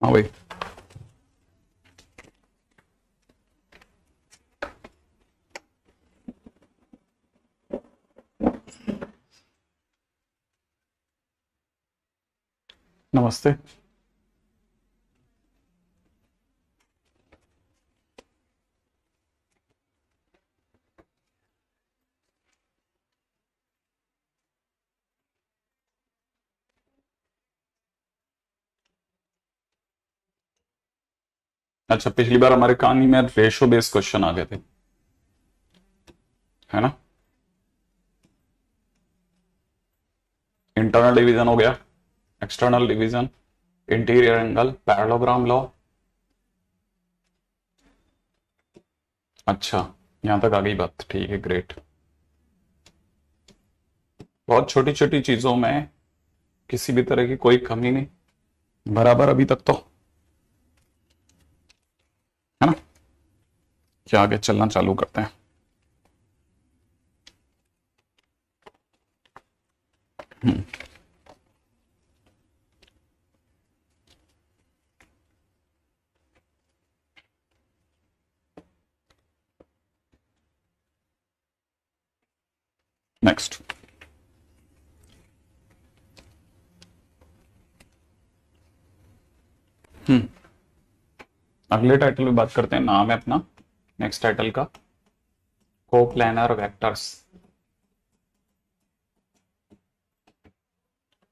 हाँ भाई। नमस्ते। अच्छा, पिछली बार हमारे कहानी में रेशो बेस्ड क्वेश्चन आ गए थे, है ना। इंटरनल डिवीजन हो गया, external division, interior angle, parallelogram law. अच्छा, यहां तक आ गई बात, ठीक है, ग्रेट। बहुत छोटी छोटी चीजों में किसी भी तरह की कोई कमी नहीं, बराबर अभी तक तो, है ना। क्या आगे चलना चालू करते हैं। नेक्स्ट। अगले टाइटल में बात करते हैं, नाम है अपना नेक्स्ट टाइटल का कोप्लानर वेक्टर्स,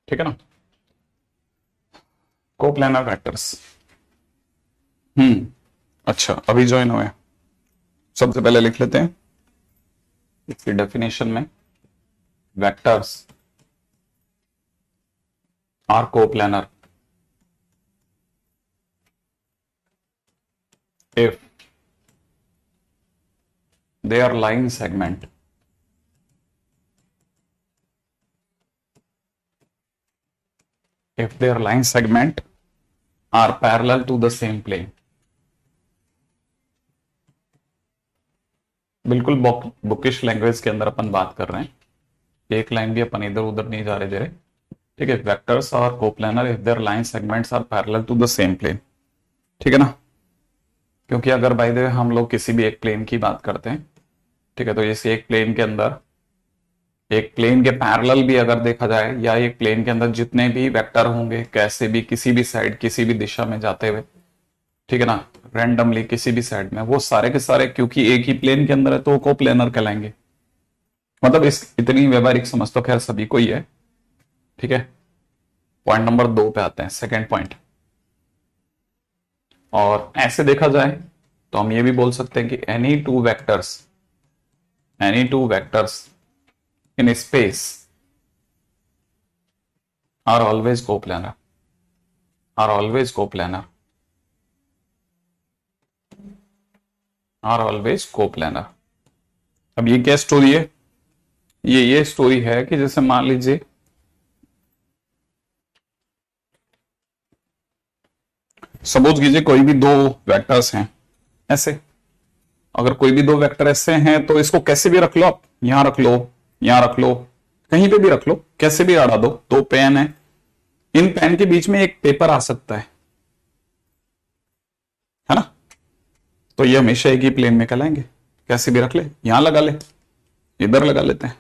ठीक है ना। Coplanar vectors. अच्छा, अभी ज्वाइन हुए, सबसे पहले लिख लेते हैं इसकी डेफिनेशन में, vectors are coplanar if their line segment are parallel to the same plane। बिल्कुल बुकिश लैंग्वेज के अंदर अपन बात कर रहे हैं, एक लाइन भी अपन इधर उधर नहीं जा रहे दे रहे, ठीक है। Vectors are coplanar if their line segments are parallel to the same plane, ठीक है ना। क्योंकि अगर बाय द वे हम लोग किसी भी एक प्लेन की बात करते हैं, ठीक है, तो इस एक प्लेन के अंदर, एक प्लेन के पैरेलल भी अगर देखा जाए, या एक प्लेन के अंदर जितने भी वेक्टर होंगे कैसे भी किसी भी साइड किसी भी दिशा में जाते हुए, ठीक है ना, रैंडमली किसी भी साइड में, वो सारे के सारे क्योंकि एक ही प्लेन के अंदर है तो वो कोप्लेनर कहलाएंगे। मतलब इस इतनी व्यवहारिक समझ तो खैर सभी को ही है, ठीक है। पॉइंट नंबर 2 पे आते हैं, सेकेंड पॉइंट। और ऐसे देखा जाए तो हम ये भी बोल सकते हैं कि any two vectors in space are always coplanar, are always coplanar, are always coplanar. अब ये क्या स्टोरी है, ये स्टोरी है कि जैसे मान लीजिए सपोज कीजिए कोई भी दो वेक्टर्स हैं ऐसे, अगर कोई भी दो वेक्टर ऐसे हैं तो इसको कैसे भी रख लो आप, यहां रख लो, यहां रख लो, कहीं पे भी रख लो, कैसे भी अड़ा दो। दो पेन है, इन पेन के बीच में एक पेपर आ सकता है ना, तो ये हमेशा एक ही प्लेन में कहलाएंगे। कैसे भी रख ले, यहां लगा ले, इधर लगा लेते हैं,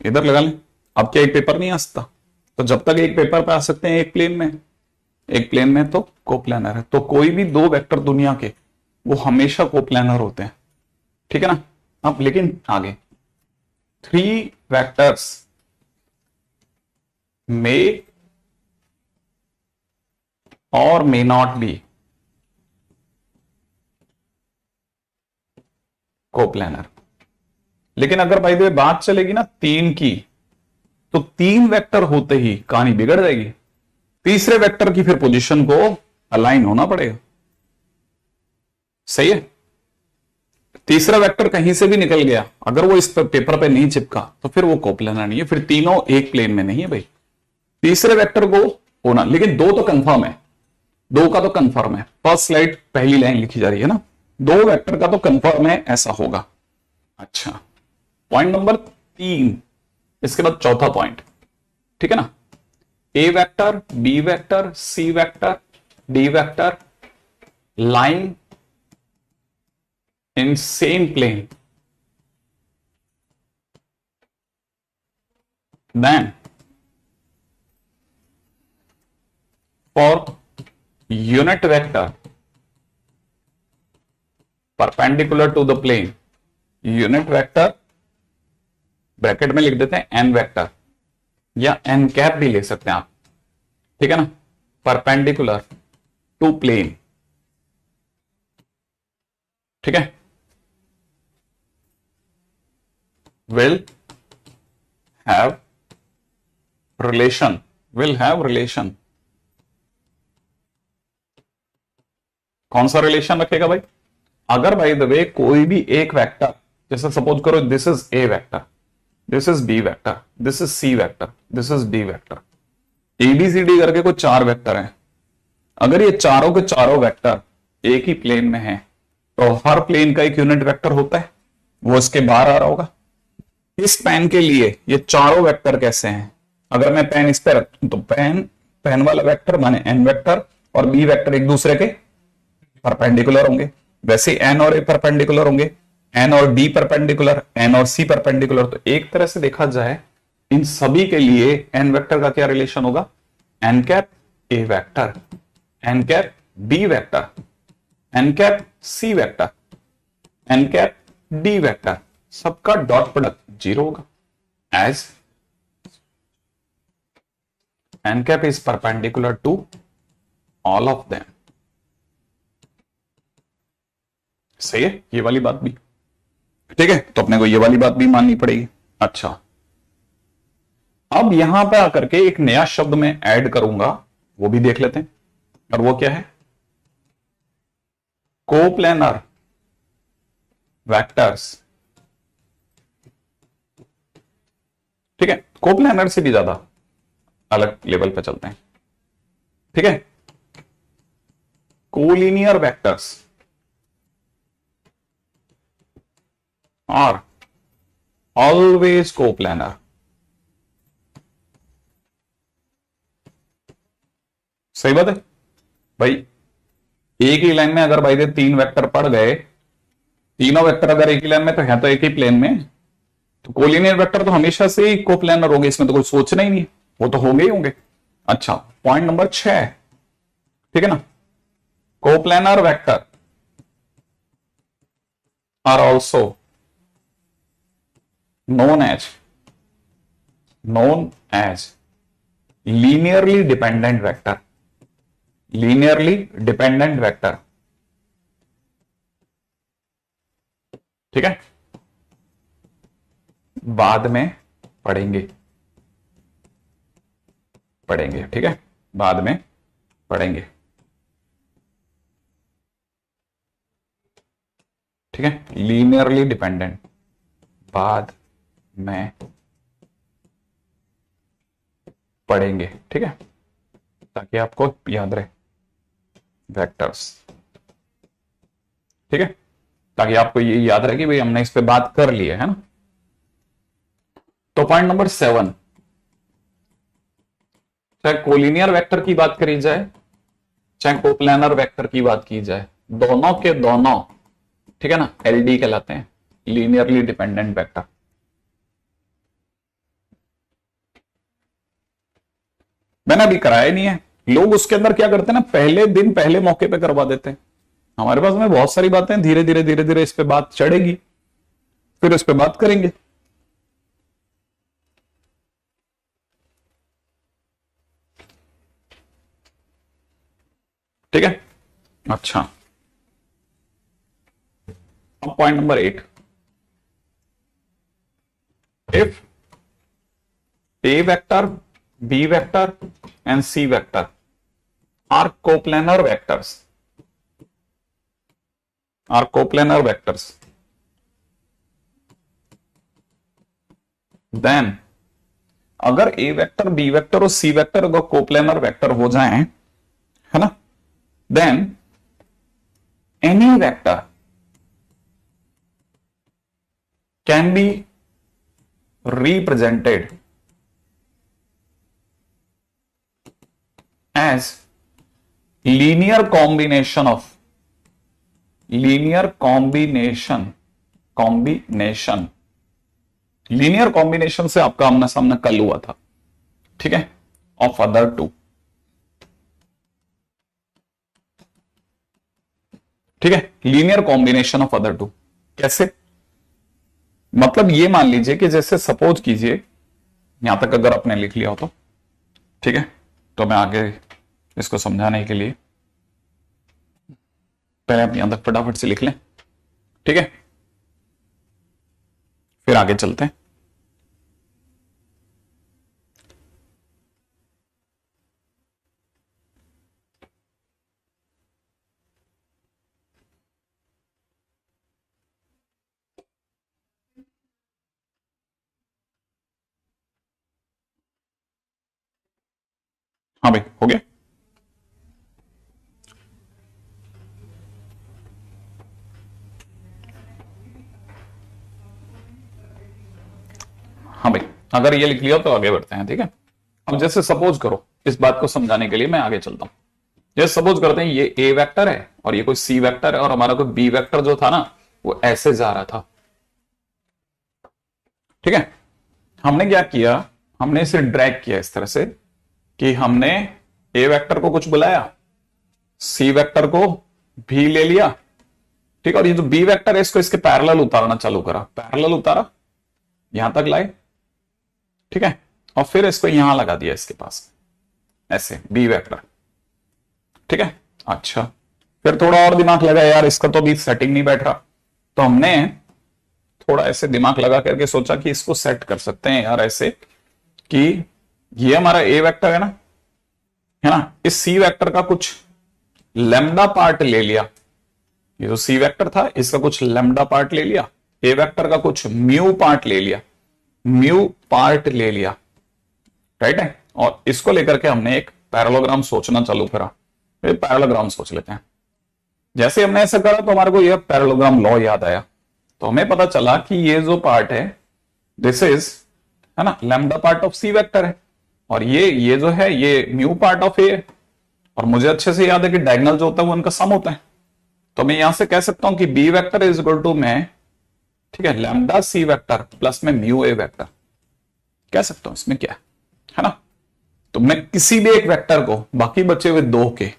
इधर लगा ले। अब क्या एक पेपर नहीं आ सकता, तो जब तक एक पेपर पे आ सकते हैं एक प्लेन में, एक प्लेन में तो कोप्लानर है। तो कोई भी दो वेक्टर दुनिया के वो हमेशा कोप्लानर होते हैं, ठीक है ना। अब लेकिन आगे, थ्री वेक्टर्स मे और मे नॉट बी कोप्लानर। लेकिन अगर भाई द बात चलेगी ना तीन की, तो तीन वेक्टर होते ही कहानी बिगड़ जाएगी। तीसरे वेक्टर की फिर पोजीशन को अलाइन होना पड़ेगा, सही है। तीसरा वेक्टर कहीं से भी निकल गया, अगर वो इस पेपर पे नहीं चिपका तो फिर वो कोप्लानर नहीं है, फिर तीनों एक प्लेन में नहीं है भाई। तीसरे वेक्टर को होना, लेकिन दो तो कंफर्म है, दो का तो कंफर्म है। फर्स्ट स्लाइड पहली लाइन लिखी जा रही है ना, दो वेक्टर का तो कंफर्म है ऐसा होगा। अच्छा, पॉइंट नंबर 3, इसके बाद चौथा पॉइंट, ठीक है ना। ए vector, B vector, C vector D vector lying in same plane, then for unit vector perpendicular to the plane, unit vector bracket में लिख देते हैं n वेक्टर या n कैप भी ले सकते हैं आप, ठीक है ना, परपेंडिकुलर टू प्लेन, ठीक है, will have relation, कौन सा रिलेशन रखेगा भाई? अगर बाय द वे कोई भी एक वेक्टर, जैसे सपोज करो this is A vector, this is B vector, this is C vector, this is D vector, ABCD करके कोई 4 वेक्टर हैं। अगर ये चारों के चारों वेक्टर एक ही प्लेन में हैं, तो हर प्लेन का एक यूनिट वेक्टर होता है, वो इसके बाहर आ रहा होगा। इस पेन के लिए ये चारों वेक्टर कैसे हैं? अगर मैं पेन इस पे रखूं तो पेन वाला वेक्टर माने एन वेक्टर और बी वेक्टर एक दूसरे के परपेंडिकुलर होंगे, वैसे एन और ए परपेंडिकुलर होंगे, एन और डी परपेंडिकुलर, एन और सी परपेंडिकुलर। तो एक तरह से देखा जाए इन सभी के लिए एन वेक्टर का क्या रिलेशन होगा? N cap A vector, N cap B vector, N cap C vector, N cap D vector, सबका डॉट प्रोडक्ट 0 होगा, as N cap is perpendicular to all of them. सही है ये वाली बात भी, ठीक है, तो अपने को ये वाली बात भी माननी पड़ेगी। अच्छा, अब यहां पे आकर के एक नया शब्द मैं ऐड करूंगा, वो भी देख लेते हैं, और वो क्या है? कोप्लेनर वेक्टर्स, ठीक है, कोप्लेनर से भी ज्यादा अलग लेवल पे चलते हैं, ठीक है, collinear vectors are always coplanar. सही बात है भाई, एक ही लाइन में अगर भाई दे 3 वेक्टर पड़ गए, तीनों वेक्टर अगर एक ही लाइन में तो है तो एक ही प्लेन में, तो कोलिनियर वेक्टर तो हमेशा से ही कोप्लेनर होंगे, इसमें तो कुछ सोचना ही नहीं है, वो तो होंगे ही होंगे। अच्छा, पॉइंट नंबर 6, ठीक है ना, coplanar vector are also known as linearly dependent vector, linearly dependent vector, ठीक है, बाद में पढ़ेंगे, ठीक है, बाद में पढ़ेंगे, ठीक है, लीनियरली डिपेंडेंट बाद में पढ़ेंगे, ठीक है, ताकि आपको याद रहे वेक्टर्स, ठीक है, ताकि आपको ये याद रहे कि भाई हमने इस पे बात कर ली है ना। तो पॉइंट नंबर 7, चाहे कोलिनियर वेक्टर की बात करी जाए चाहे कोप्लेनर वेक्टर की बात की जाए, दोनों के दोनों, ठीक है ना, एलडी कहलाते हैं, लीनियरली डिपेंडेंट वेक्टर। मैंने अभी कराया नहीं है, लोग उसके अंदर क्या करते हैं ना, पहले दिन पहले मौके पे करवा देते हैं। हमारे पास में बहुत सारी बातें, धीरे धीरे इस पे बात चढ़ेगी, फिर इस पे बात करेंगे। ठीक है, अच्छा, अब point number 8, if A vector, B vector and C vector are coplanar vectors, then अगर A वेक्टर, B वेक्टर और C वेक्टर अगर कोप्लेनर वेक्टर हो जाएं, है ना, then any vector can be represented as linear combination of, linear combination, combination, linear combination से आपका आमना सामना कल हुआ था, ठीक है, ऑफ अदर टू, ठीक है, linear combination of other two. कैसे? मतलब ये मान लीजिए कि जैसे सपोज कीजिए, यहां तक अगर आपने लिख लिया हो तो ठीक है, तो मैं आगे इसको समझाने के लिए पहले आप यहां तक फटाफट से लिख लें, ठीक है, फिर आगे चलते हैं। हाँ भाई, हो गया। हाँ भाई, अगर ये लिख लिया तो आगे बढ़ते हैं, ठीक है। अब जैसे सपोज करो, इस बात को समझाने के लिए मैं आगे चलता हूं। जैसे सपोज करते हैं ये ए वेक्टर है और ये कोई सी वेक्टर है और हमारा कोई बी वेक्टर जो था ना वो ऐसे जा रहा था, ठीक है। हमने क्या किया, हमने इसे ड्रैग किया इस तरह से कि हमने ए वेक्टर को कुछ बुलाया, सी वेक्टर को भी ले लिया, ठीक है, और ये जो बी वेक्टर है इसको इसके पैरेलल उतारना चालू करा, पैरेलल उतारा, यहां तक लाए, ठीक है, और फिर इसको यहां लगा दिया इसके पास ऐसे बी वेक्टर, ठीक है। अच्छा, फिर थोड़ा और दिमाग लगा, यार इसका तो अभी सेटिंग नहीं बैठ रहा, तो हमने थोड़ा ऐसे दिमाग लगा करके सोचा कि इसको सेट कर सकते हैं यार ऐसे कि ये हमारा ए वेक्टर है ना, इस सी वेक्टर का कुछ लेमडा पार्ट ले लिया, ये जो सी वेक्टर था इसका कुछ लेमडा पार्ट ले लिया, ए वेक्टर का कुछ म्यू पार्ट ले लिया, म्यू पार्ट ले लिया, राइट है, और इसको लेकर के हमने एक पैरेललोग्राम सोचना चालू करा। पैरेललोग्राम सोच लेते हैं। जैसे हमने ऐसा करा तो हमारे को यह पैरेललोग्राम लॉ याद आया, तो हमें पता चला कि ये जो पार्ट है दिस इज, है ना, lambda part of C vector है, और ये जो है ये म्यू पार्ट ऑफ ए है, और मुझे अच्छे से याद है कि डायगोनल जो होता है वो उनका सम होता है, तो मैं यहां से कह सकता हूं कि B vector is equal to में, ठीक है, लैम्डा सी वेक्टर प्लस में म्यू ए वेक्टर कह सकता हूं, इसमें क्या है ना। तो मैं किसी भी एक वेक्टर को बाकी बचे हुए दो के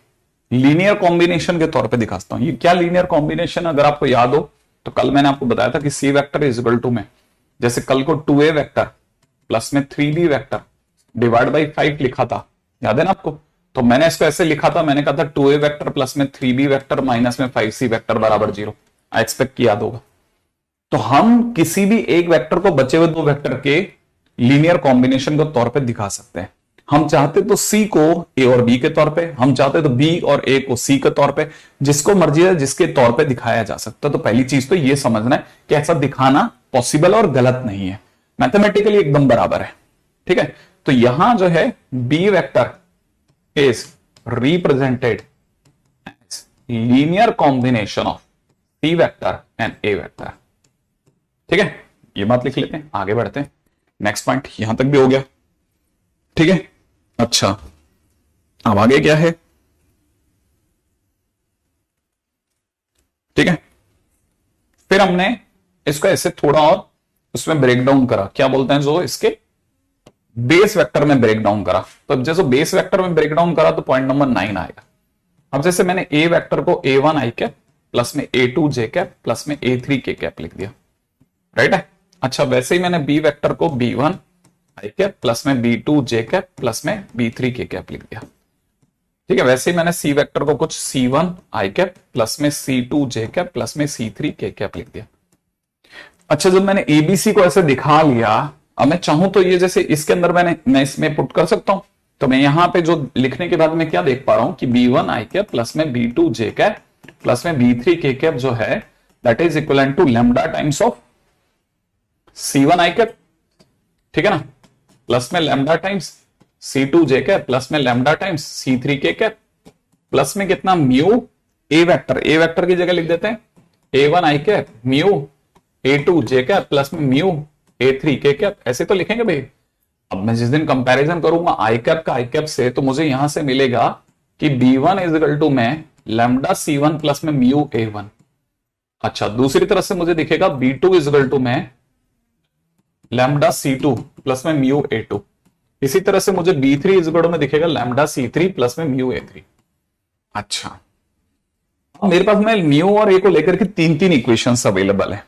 लीनियर कॉम्बिनेशन के तौर पे दिखाता हूं। ये क्या लीनियर कॉम्बिनेशन, अगर आपको याद हो तो कल मैंने आपको बताया था कि सी वेक्टर इज इक्वल टू में, जैसे कल को 2a वेक्टर प्लस में 3b वेक्टर डिवाइड बाई 5 लिखा था, याद है ना आपको। तो मैंने इसको ऐसे लिखा था, मैंने कहा था 2a वेक्टर प्लस में 3b वेक्टर माइनस में 5c वेक्टर बराबर 0। आई एक्सपेक्ट कि याद होगा। तो हम किसी भी एक वेक्टर को बचे हुए दो वेक्टर के लीनियर कॉम्बिनेशन के तौर पे दिखा सकते हैं। हम चाहते तो C को A और B के तौर पे, हम चाहते तो B और A को C के तौर पे, जिसको मर्जी है जिसके तौर पे दिखाया जा सकता है। तो पहली चीज तो ये समझना है कि ऐसा दिखाना पॉसिबल और गलत नहीं है, मैथमेटिकली एकदम बराबर है, ठीक है। तो यहां जो है B vector is represented as linear combination of C vector and A vector, ठीक है। ये बात लिख लेते हैं, आगे बढ़ते हैं। नेक्स्ट पॉइंट यहां तक भी हो गया, ठीक है। अच्छा, अब आगे क्या है, ठीक है। फिर हमने इसको ऐसे थोड़ा और उसमें ब्रेक डाउन करा, क्या बोलते हैं, जो इसके बेस वेक्टर में ब्रेक डाउन करा। तो अब जैसे बेस वेक्टर में ब्रेक डाउन करा तो पॉइंट नंबर 9 आएगा। अब जैसे मैंने ए वेक्टर को A1 आई कैप प्लस में A2 जे कैप प्लस में A3 के कैप लिख दिया, राइट है। अच्छा, वैसे ही मैंने बी वेक्टर को B1 आई कैप प्लस में B2 जे कैप प्लस में B3 के कैप लिख दिया, ठीक है। वैसे ही मैंने सी वेक्टर को कुछ C1 आई कैप प्लस में C2 जे कैप प्लस में C3 के कैप लिख दिया। अच्छा, जब मैंने ABC को ऐसे दिखा लिया, अब मैं चाहूं तो ये जैसे इसके अंदर मैं इसमें पुट कर सकता हूं। तो मैं यहां पे जो लिखने के बाद मैं क्या देख पा रहा हूं कि B1 आई कैप प्लस में B2 जे कैप प्लस में B3 के कैप जो है that is equal to lambda times of C1 I cap, ठीक है ना, प्लस में lambda times C2 J cap plus में lambda times C3 K cap plus में कितना म्यू ए वेक्टर की जगह लिख देते हैं A1 आई कैप म्यू A2 जे कैप प्लस में म्यू A3 के कैप, ऐसे तो लिखेंगे भाई। अब मैं जिस दिन कंपैरिजन करूंगा आई कैप का आई कैप से, तो मुझे यहां से मिलेगा कि B1 इज इक्वल टू में लैम्डा C1 प्लस में म्यू A1। अच्छा, दूसरी तरफ से मुझे दिखेगा B2 इज इक्वल टू में लैम्डा C2 प्लस में म्यू A2। इसी तरह से मुझे B3 इज इक्वल टू में दिखेगा लैम्डा C3 प्लस में म्यू A3। अच्छा, अब मेरे पास में म्यू और ए को लेकर के तीन तीन इक्वेशंस अवेलेबल है।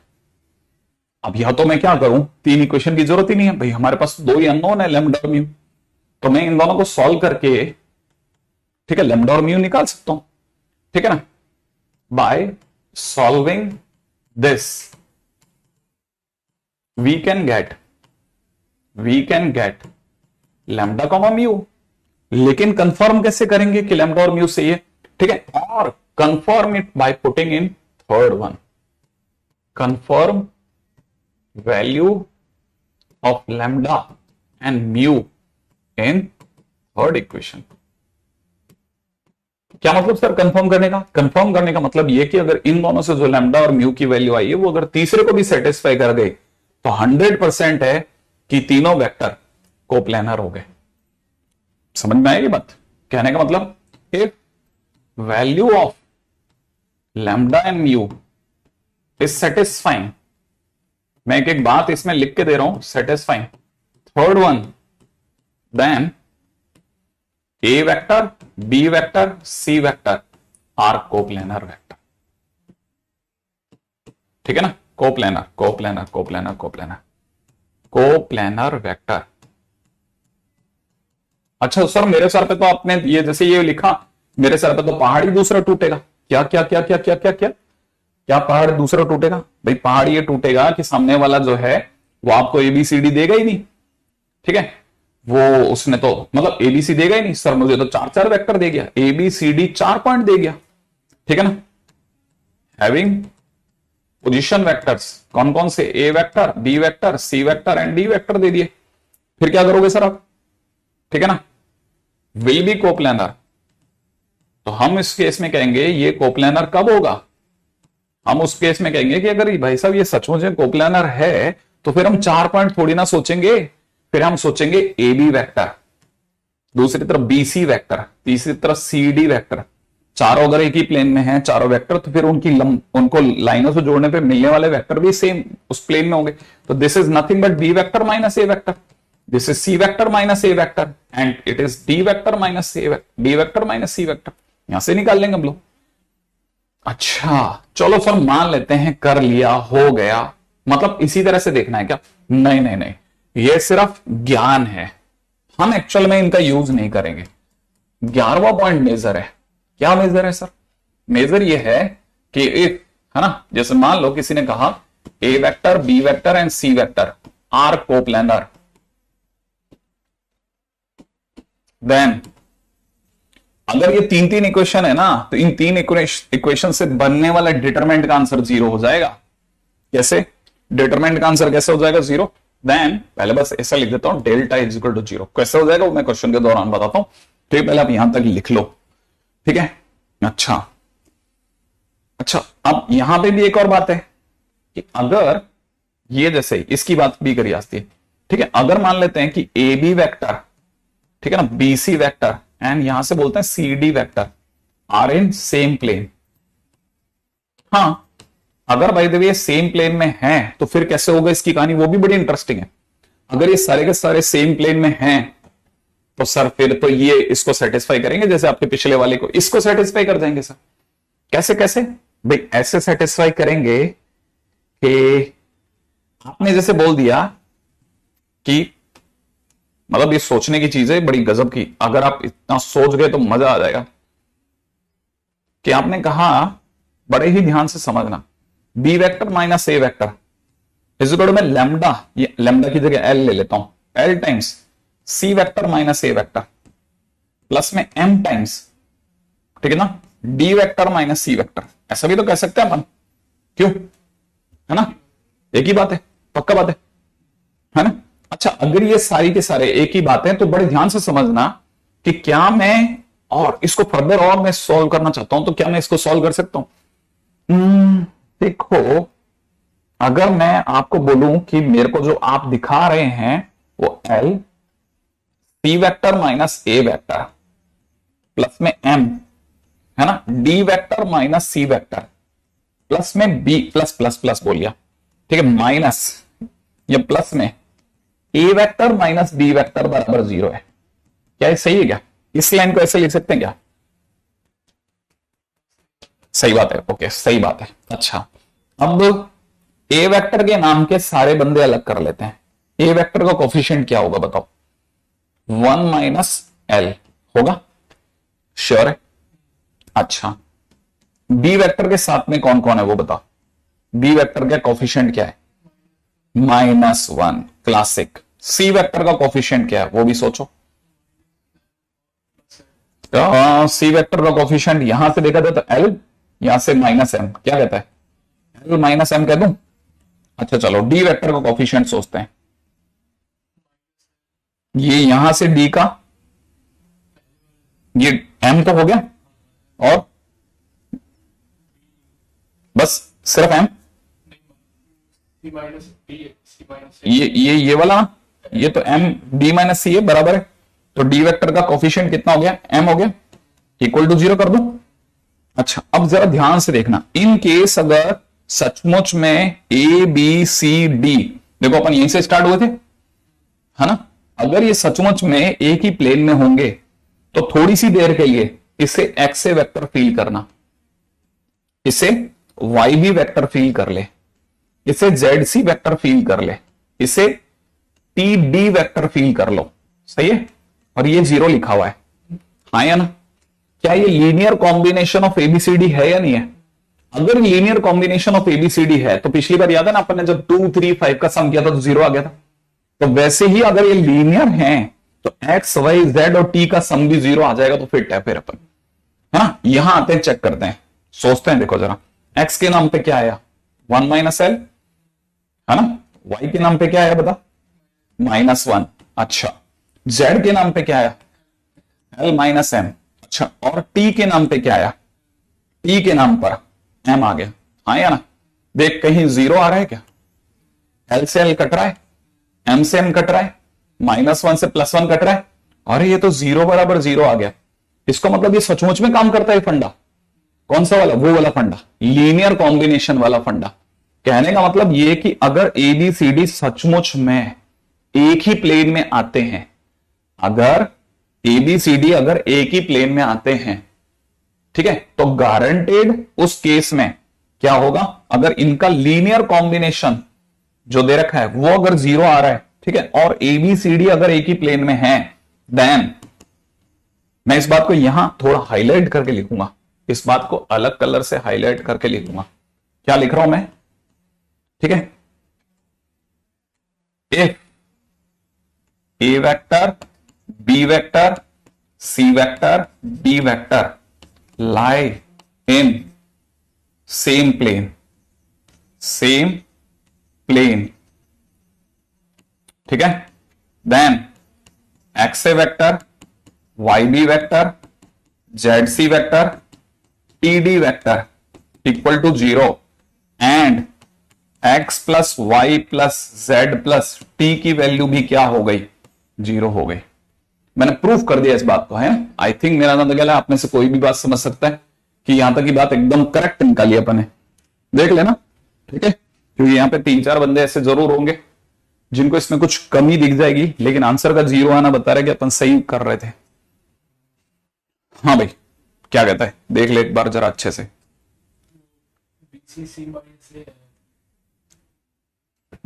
अब यह तो मैं क्या करूं, तीन इक्वेशन की जरूरत ही नहीं है भाई, हमारे पास दो ही अननोन है लैम्डा और म्यू। तो मैं इन दोनों को सॉल्व करके, ठीक है, लैम्डा और म्यू निकाल सकता हूं, ठीक है ना। By solving this we can get lambda comma mu. लेकिन कंफर्म कैसे करेंगे कि लैम्डा और म्यू सही है, ठीक है, और confirm it by putting in third one, confirm value of lambda and mu in third equation. क्या मतलब सर कंफर्म करने का? कंफर्म करने का मतलब यह कि अगर इन दोनों से जो लैम्डा और म्यू की वैल्यू आई है वो अगर तीसरे को भी सेटिस्फाई कर गई तो 100% है कि तीनों वेक्टर कोप्लेनर हो गए। समझ में आएगी बात? कहने का मतलब if value of lambda and mu is satisfying, मैं एक बात इसमें लिख के दे रहा हूं, satisfying third one, then A vector, B vector, C vector are coplanar vector. ठीक है ना, coplanar coplanar coplanar coplanar coplanar vector. अच्छा सर, मेरे सर पे तो आपने ये जैसे ये लिखा, मेरे सर पे तो पहाड़ ही दूसरा टूटेगा। क्या क्या क्या क्या क्या क्या क्या क्या पहाड़ दूसरा टूटेगा? भाई पहाड़ ये टूटेगा कि सामने वाला जो है वो आपको एबीसीडी देगा ही नहीं, ठीक है, वो उसने तो मतलब एबीसी देगा ही नहीं। सर मुझे तो चार चार वेक्टर दे गया, एबीसीडी 4 पॉइंट दे गया, ठीक है ना। हैविंग पोजीशन वेक्टर्स कौन कौन से? A vector, B vector, C vector and D vector दे दिए। फिर क्या करोगे सर आप? ठीक है ना, विल बी कोप्लेनर। तो हम इस केस में कहेंगे ये कोप्लेनर कब होगा? हम उस केस में कहेंगे कि अगर भाई साहब ये सचमुच में कोप्लेनर है तो फिर हम 4 पॉइंट थोड़ी ना सोचेंगे, फिर हम सोचेंगे ए बी वेक्टर, दूसरी तरफ बी सी वेक्टर, तीसरी तरफ सी डी वेक्टर। चारों अगर एक ही प्लेन में हैं चारों वेक्टर, तो फिर उनको लाइनों से जोड़ने पे मिलने वाले वेक्टर भी सेम उस प्लेन में होंगे। तो this is nothing but B vector minus A vector, this is C vector minus A vector and it is D vector minus D vector minus C vector. यहां से निकाल लेंगे हम लोग। अच्छा चलो सर मान लेते हैं कर लिया, हो गया, मतलब इसी तरह से देखना है क्या? नहीं नहीं नहीं, ये सिर्फ ज्ञान है, हम एक्चुअल में इनका यूज नहीं करेंगे। 11वां पॉइंट मेजर है। क्या मेजर है सर? मेजर ये है कि इफ, है ना, जैसे मान लो किसी ने कहा A vector, B vector and C vector are coplanar, then अगर ये तीन तीन इक्वेशन है ना, तो इन तीन इक्वेशन से बनने वाला डिटरमिनेंट का आंसर 0 हो जाएगा। कैसे? डिटरमिनेंट का आंसर कैसे हो जाएगा 0? देन पहले बस ऐसा लिख देता हूं, डेल्टा इज इक्वल टू 0। कैसे हो जाएगा वो मैं क्वेश्चन के दौरान बताता हूं, ठीक है, पहले आप यहां तक लिख लो, ठीक है। अच्छा अब यहां पे भी एक और बात है कि अगर ये जैसे इसकी बात भी करी जाती है, ठीक है, अगर मान लेते हैं कि ए बी वेक्टर, ठीक है ना, बी सी वेक्टर एंड यहां से बोलते हैं C D vector are in same plane. हाँ, अगर by the way same plane में है तो फिर कैसे होगा इसकी कहानी, वो भी बड़ी इंटरेस्टिंग है। अगर ये सारे के सारे सेम प्लेन में हैं तो सर फिर तो ये इसको सेटिस्फाई करेंगे, जैसे आपके पिछले वाले को इसको सेटिस्फाई कर देंगे सर। कैसे कैसे भाई? ऐसे सेटिस्फाई करेंगे कि आपने जैसे बोल दिया कि, मतलब ये सोचने की चीज है बड़ी गजब की, अगर आप इतना सोच गए तो मजा आ जाएगा। कि आपने कहा, बड़े ही ध्यान से समझना, B vector minus A vector is equal to में लैम्डा, ये लैम्डा की जगह एल ले लेता हूं, L times C vector minus A vector plus में एम टाइम्स, ठीक है ना, D vector minus C vector. ऐसा भी तो कह सकते हैं अपन, क्यों? है ना, एक ही बात है, पक्का बात है ना। अच्छा, अगर ये सारी के सारे एक ही बात है तो बड़े ध्यान से समझना कि क्या मैं और इसको फर्दर और मैं सॉल्व करना चाहता हूं, तो क्या मैं इसको सॉल्व कर सकता हूं? देखो, अगर मैं आपको बोलूं कि मेरे को जो आप दिखा रहे हैं वो L C vector minus A vector plus में m, है ना, d vector minus c vector, plus में b, प्लस प्लस प्लस बोल लिया, ठीक है, माइनस ये प्लस में a vector minus b vector बराबर 0 है। क्या ये सही है क्या? इस लाइन को ऐसे लिख सकते हैं क्या? सही बात है, ओके सही बात है। अच्छा, अब ए वेक्टर के नाम के सारे बंदे अलग कर लेते हैं। ए वेक्टर का कोफिशिएंट क्या होगा बताओ? 1 माइनस एल होगा, श्योर है? अच्छा, बी वेक्टर के साथ में कौन कौन है वो बताओ? बी वेक्टर का कोफिशिएंट क्या है? -1, क्लासिक। सी वेक्टर का कोफिशिएंट क्या है वो भी सोचो। सी वेक्टर का कोफिशिएंट यहां से देखा जाए तो एल, यहां से -m, क्या कहता है? एल माइनस एम कह दूं? अच्छा चलो, डी वेक्टर का कोफिशिएंट सोचते हैं। ये यहां से डी का, ये एम तो हो गया, और बस सिर्फ एम, ये वाला, ये तो एम डी माइनस सी है, बराबर है। तो डी वेक्टर का कोफिशिएंट कितना हो गया? एम हो गया, इक्वल टू 0 कर दो। अच्छा, अब जरा ध्यान से देखना, इन केस अगर सचमुच में ए बी सी डी, देखो अपन यहीं से स्टार्ट हुए थे, है ना, अगर ये सचमुच में एक ही प्लेन में होंगे तो थोड़ी सी देर के लिए इसे एक्स से वेक्टर फील करना, इसे वाई भी वेक्टर फील कर ले, इसे जेड सी वेक्टर फील कर ले, इसे टी डी वेक्टर फील कर लो, सही है? और ये 0 लिखा हुआ है, हाँ या ना? क्या ये लीनियर कॉम्बिनेशन ऑफ एबीसीडी है या नहीं है? अगर लीनियर कॉम्बिनेशन ऑफ एबीसीडी है तो पिछली बार याद है ना, अपन ने जब 2 3 5 का सम किया था तो 0 आ गया था। तो वैसे ही अगर ये लीनियर है तो एक्स वाई जेड और टी का सम भी 0 आ जाएगा, तो फिट है फिर अपन, है ना? यहां आते हैं, चेक करते हैं, सोचते हैं। देखो जरा, एक्स के नाम पे क्या आया? 1 माइनस एल, है ना? वाई के नाम पे क्या आया बता? -1। अच्छा, जेड के नाम पे क्या आया? L minus M. अच्छा, और टी के नाम पे क्या आया? टी के नाम पर एम आ गया, हाँ या ना? देख कहीं 0 आ रहा है क्या? एल से एल कट रहा है, एम से एम कट रहा है, -1 से +1 कट रहा है, अरे ये तो 0 बराबर 0 आ गया। इसको मतलब ये सचमुच में काम करता है फंडा। कौन सा वाला? वो वाला फंडा, लीनियर कॉम्बिनेशन वाला फंडा। कहने का मतलब ये कि अगर ए बी सी डी सचमुच में एक ही प्लेन में आते हैं, अगर ए बी सी डी अगर एक ही प्लेन में आते हैं, ठीक है, तो गारंटेड उस केस में क्या होगा? अगर इनका लीनियर कॉम्बिनेशन जो दे रखा है वो अगर 0 आ रहा है, ठीक है, और ए बी सी डी अगर एक ही प्लेन में है, देन मैं इस बात को यहां थोड़ा हाईलाइट करके लिखूंगा, इस बात को अलग कलर से हाईलाइट करके लिखूंगा। क्या लिख रहा हूं मैं? ठीक है, if A vector, B vector, C vector, D vector lie in same plane, same plane, ठीक है, then x a vector, y b vector, z c vector, t d vector equal to 0 and x plus Y plus Z plus T की value भी क्या हो गई? 0 हो गई। मैंने प्रूफ कर दिया इस बात को, है? आई थिंक मेरा नाम गया, आप में से कोई भी बात समझ सकता है कि यहां तक की बात एकदम करेक्ट निकाली अपन ने, देख लेना, ठीक है? क्योंकि यहां पे 3-4 बंदे ऐसे जरूर होंगे जिनको इसमें कुछ कमी दिख जाएगी, लेकिन आंसर का 0 आना बता रहे कि अपन सही कर रहे थे। हाँ भाई, क्या कहता है? देख ले एक बार जरा अच्छे से।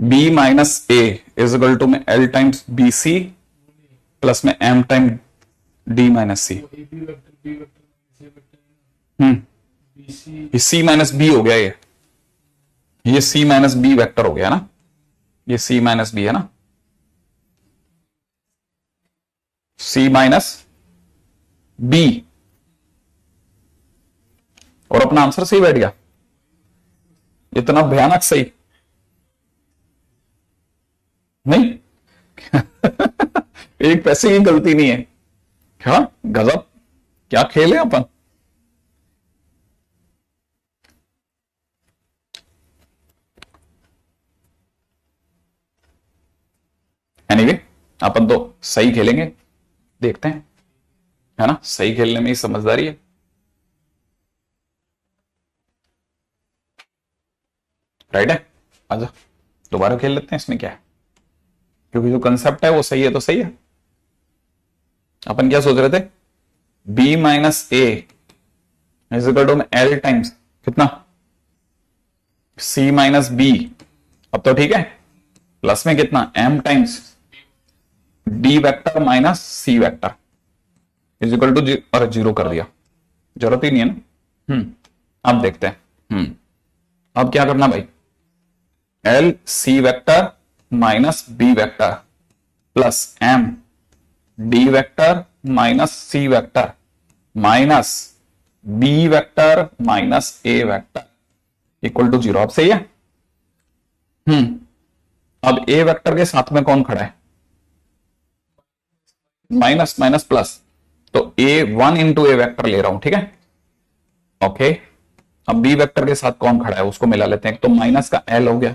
B minus A is equal to में L times B C plus में M time D minus C. C minus B हो गया, ये सी माइनस बी वेक्टर हो गया ना, ये सी माइनस बी है ना, सी माइनस बी, और अपना आंसर सही बैठ गया। इतना भयानक सही नहीं एक पैसे की गलती नहीं है। क्या गजब, क्या खेल है अपन। एनीवे, अपन तो सही खेलेंगे, देखते हैं। है ना, सही खेलने में ही समझदारी है। राइट है, आजा दोबारा खेल लेते हैं, इसमें क्या है, क्योंकि जो कंसेप्ट है वो सही है तो सही है। अपन क्या सोच रहे थे, b minus A is equal to L times कितना, c माइनस बी, अब तो ठीक है, प्लस में कितना m times d vector minus c vector is equal to अरे जीरो कर दिया, जरूरत ही नहीं है ना। अब देखते हैं, अब क्या करना भाई, L C vector minus B vector plus M D vector minus C vector minus B vector minus A vector equal to zero. अब सही है। अब ए वेक्टर के साथ में कौन खड़ा है, माइनस माइनस प्लस, तो ए वन इंटू ए वेक्टर ले रहा हूं, ठीक है ओके। अब बी वेक्टर के साथ कौन खड़ा है उसको मिला लेते हैं, तो माइनस का एल हो गया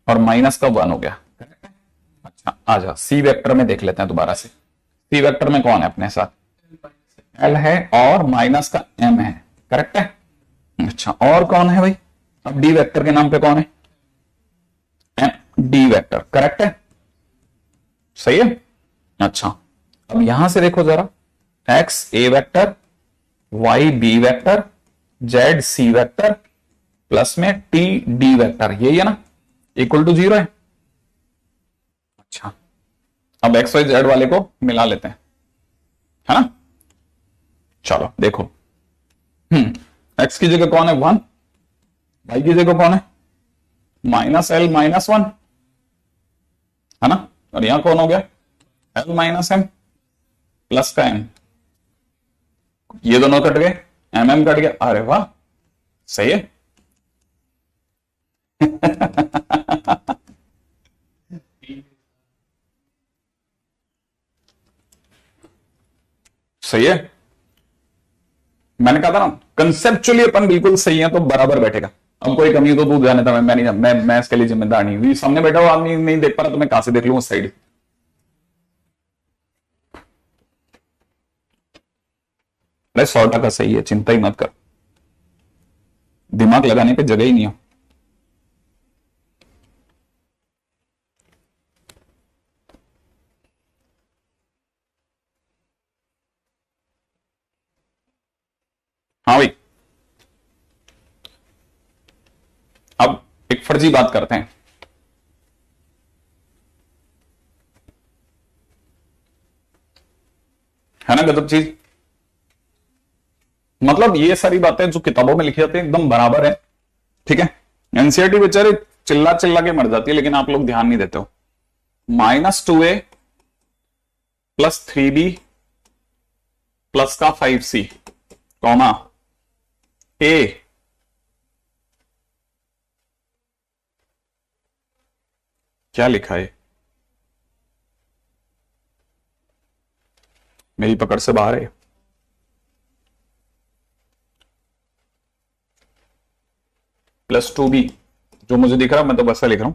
और माइनस का वन हो गया। अच्छा आजा सी वेक्टर में देख लेते हैं दोबारा से, सी वेक्टर में कौन है अपने साथ, एल है और माइनस का एम है, करेक्ट है। अच्छा और कौन है भाई, अब डी वेक्टर के नाम पे कौन है, एम डी वेक्टर, करेक्ट है, सही है। अच्छा अब यहां से देखो जरा, X A vector, Y B vector, Z C vector plus में टी डी वेक्टर, यही है ना, इक्वल टू जीरो है। अच्छा अब एक्स वाई जेड वाले को मिला लेते हैं, है ना, चलो देखो, एक्स की जगह कौन है वन, वाई की जगह कौन है माइनस एल माइनस वन, है ना, और यहां कौन हो गया एल माइनस एम प्लस का एम, ये दोनों कट गए, एम एम कट गया, अरे वाह सही है। सही है, मैंने कहा था ना कंसेप्चुअली अपन बिल्कुल सही है तो बराबर बैठेगा। अब कोई कमी हो तो तू जाने था, मैं नहीं, मैं इसके लिए जिम्मेदार नहीं हुई, सामने बैठा हुआ आदमी नहीं देख पा रहा तो मैं कहां से देख लूं उस साइड। अरे 100% सही है, चिंता ही मत कर, दिमाग लगाने पे जगह ही नहीं हो। हाँ भाई अब एक फर्जी बात करते हैं, है ना गजब चीज, मतलब ये सारी बातें जो किताबों में लिखी जाती है एकदम बराबर है, ठीक है। एनसीईआरटी बेचारे चिल्ला चिल्ला के मर जाती है, लेकिन आप लोग ध्यान नहीं देते हो। -2a प्लस 3b प्लस का 5c कॉमा ए क्या लिखा है, मेरी पकड़ से बाहर है, प्लस 2b जो मुझे दिख रहा है मैं तो बस लिख रहा हूं,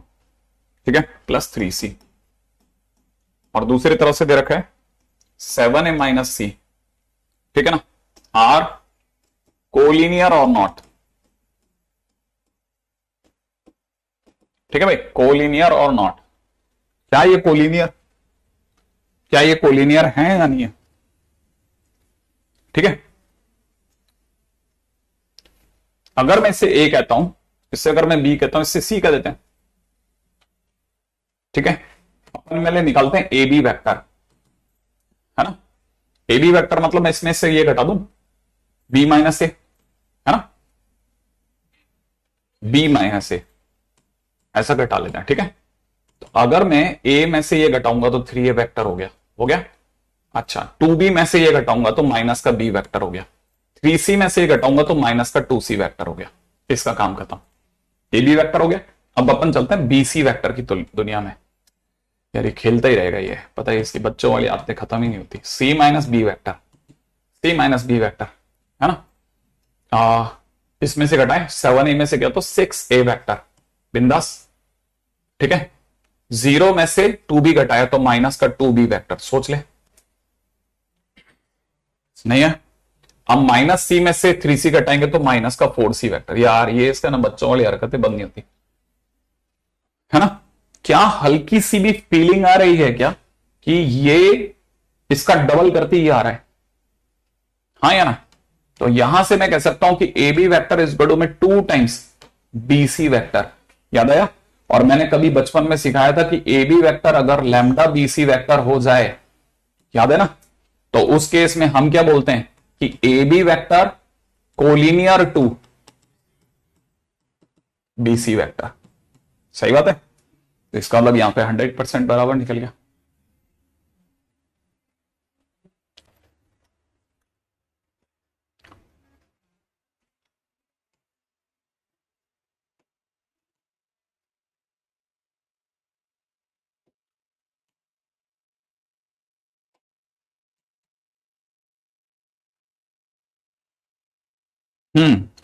ठीक है, प्लस 3c, और दूसरी तरफ से दे रखा है 7a माइनस सी, ठीक है ना, आर कोलिनियर और नॉट, ठीक है भाई, कोलिनियर और नॉट, क्या ये कोलिनियर, क्या ये कोलिनियर है या नहीं है, ठीक है। अगर मैं इसे ए कहता हूं, इससे अगर मैं बी कहता हूं, इससे सी कह देते हैं, ठीक है। अपन पहले निकालते हैं ए बी वेक्टर, है ना, ए बी वेक्टर मतलब मैं इसमें से ये घटा दूं बी माइनस ए, है ना, बी माइनस ए ऐसा घटा लेते हैं, ठीक है। तो अगर मैं ए में से ये घटाऊंगा तो 3a वेक्टर हो गया, हो गया। अच्छा 2b में से ये घटाऊंगा तो माइनस का b वेक्टर हो गया, 3c में से ये घटाऊंगा तो माइनस का 2c वेक्टर हो गया, इसका काम खत्म, ए बी वेक्टर हो गया। अब अपन चलते हैं बीसी वेक्टर की दुनिया में, यार ये खेलता ही रहेगा, ये पता है इसकी बच्चों वाली आदतें खत्म ही नहीं होती। सी माइनस बी वेक्टर, सी माइनस बी वेक्टर, है ना, इसमें से घटाए 7a में से गया तो 6a वेक्टर, बिंदास, ठीक है। 0 में से 2b घटाया तो माइनस का 2b वेक्टर, सोच ले, नहीं है। अब माइनस सी में से 3c घटाएंगे तो माइनस का 4c वेक्टर। यार ये इसका ना बच्चों वाली हरकतें बंद नहीं होती है ना। क्या हल्की सी भी फीलिंग आ रही है क्या कि ये इसका डबल करते ही आ रहा है? हाँ या ना। तो यहां से मैं कह सकता हूं कि A B vector is equal to में 2 टाइम्स बी सी वैक्टर। याद आया? और मैंने कभी बचपन में सिखाया था कि ए बी वैक्टर अगर लैम्डा बी सी वैक्टर हो जाए, याद है ना, तो उस केस में हम क्या बोलते हैं कि A B vector collinear to B C vector. सही बात है। तो इसका मतलब यहां पे 100% बराबर निकल गया।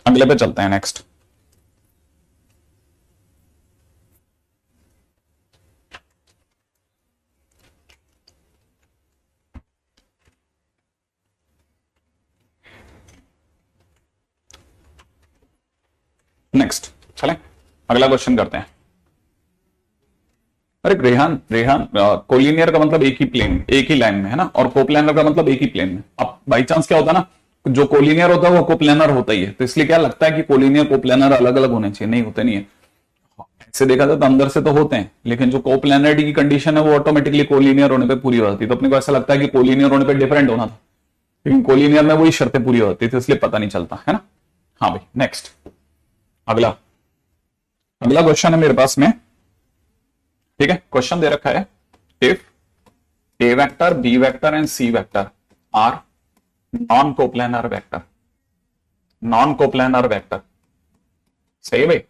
अगले पे चलते हैं। नेक्स्ट नेक्स्ट चलें, अगला क्वेश्चन करते हैं। अरे रेहान रेहान कोलिनियर का मतलब एक ही प्लेन, एक ही लाइन में है ना, और कोप्लेनर का मतलब एक ही प्लेन में। अब बाई चांस क्या होता है ना, जो कोलिनियर होता है वो कोप्लेनर होता ही है, तो इसलिए क्या लगता है कि कोलिनियर कोप्लेनर अलग अलग होने चाहिए। नहीं होते, नहीं है। ऐसे देखा जाए तो अंदर से तो होते हैं, लेकिन जो कोप्लेनरिटी की कंडीशन है वो ऑटोमेटिकली कोलिनियर होने पे पूरी हो जाती है। तो अपने को ऐसा लगता है कि कोलिनियर होने पे डिफरेंट होना था, लेकिन कोलिनियर में वही शर्तें पूरी हो जाती थी, इसलिए पता नहीं चलता है ना। हाँ भाई, नेक्स्ट अगला अगला क्वेश्चन है मेरे पास में। ठीक है, क्वेश्चन दे रखा है, if A vector B vector and C vector are non coplanar vector. Non coplanar vector, सही है भाई।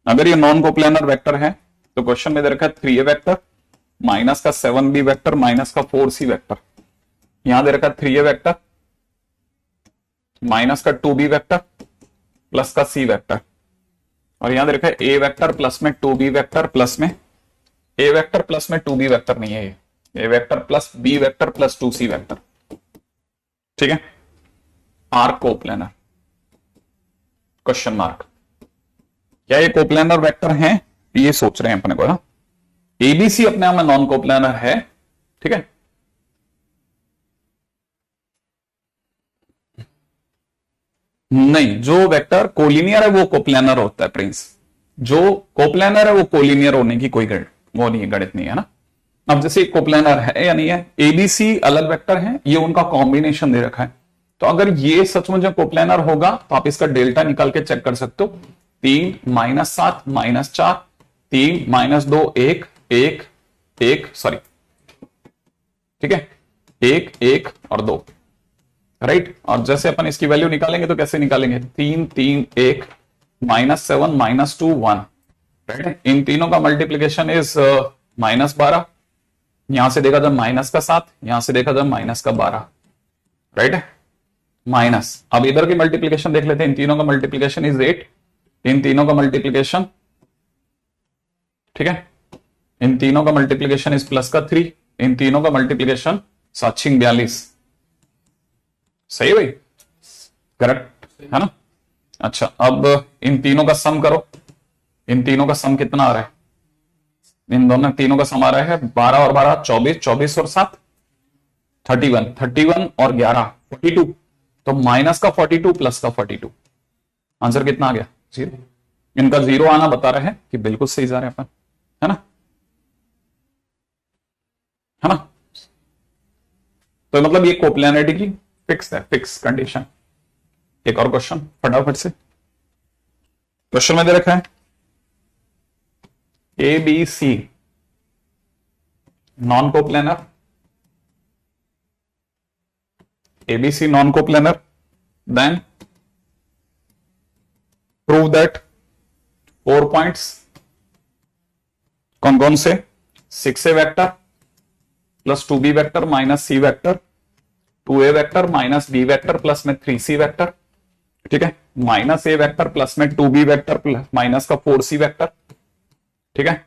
अगर ये नॉन कोप्लेनर वेक्टर है तो क्वेश्चन में दे रखा है 3a वेक्टर माइनस का 7b वेक्टर माइनस का 4c वेक्टर। यहां दे रखा है 3a वेक्टर माइनस का 2b वेक्टर प्लस का c वेक्टर, और यहां दे रखा है a वेक्टर प्लस में 2b वेक्टर प्लस में a वेक्टर प्लस में 2b वेक्टर नहीं है, ये a vector plus b vector plus 2c vector. ठीक है, आर कोप्लेनर क्वेश्चन मार्क। क्या ये कोप्लेनर वेक्टर हैं? ये सोच रहे हैं अपने को ना। एबीसी अपने आप में नॉन कोप्लेनर है, ठीक है। नहीं, जो वेक्टर कोलिनियर है वो कोप्लेनर होता है प्रिंस। जो कोप्लेनर है वो कोलिनियर होने की कोई वो नहीं है, गणित नहीं है ना। अब जैसे कोप्लेनर है या नहीं है, एबीसी अलग वेक्टर है, ये उनका कॉम्बिनेशन दे रखा है। तो अगर ये सचमुच में कोप्लेनर होगा तो आप इसका डेल्टा निकाल के चेक कर सकते हो। 3 -7 -4 3 -2 1 1 1 सॉरी, ठीक है, 1 1 और 2, राइट। और जैसे अपन इसकी वैल्यू निकालेंगे तो कैसे निकालेंगे? 3 3 1 -7 -2 1, राइट। इन तीनों का मल्टीप्लीकेशन इज -12। यहां से देखा जाए माइनस का 7, यहां से देखा जाए माइनस का 12, राइट है, माइनस। अब इधर की मल्टीप्लीकेशन देख लेते हैं। इन तीनों का मल्टीप्लीकेशन इज 8, इन तीनों का मल्टीप्लीकेशन, ठीक है, इन तीनों का मल्टीप्लीकेशन इज प्लस का 3, इन तीनों का मल्टीप्लीकेशन 7 42। सही भाई, करेक्ट है ना। अच्छा, अब इन तीनों का सम करो। इन तीनों का सम कितना आ रहा है? इन दोनों तीनों का सम आ रहा है 12 और 12 24, 24 और 7 31, 31 और 11 42। तो माइनस का 42 प्लस का 42, आंसर कितना आ गया? 0। इनका 0 आना बता रहा है कि बिल्कुल सही जा रहे हैं अपन, है ना, है ना। तो मतलब ये कोप्लेनरिटी की फिक्स है, फिक्स कंडीशन। एक और क्वेश्चन फटाफट से। क्वेश्चन में दे रखा है A B C non coplanar, ABC non coplanar, then prove that 4 points कौन कौन से? 6a vector plus 2b vector minus c vector, 2a vector minus b vector plus में 3c वेक्टर, ठीक है, माइनस a वेक्टर प्लस में 2b vector plus minus का 4c vector, ठीक है।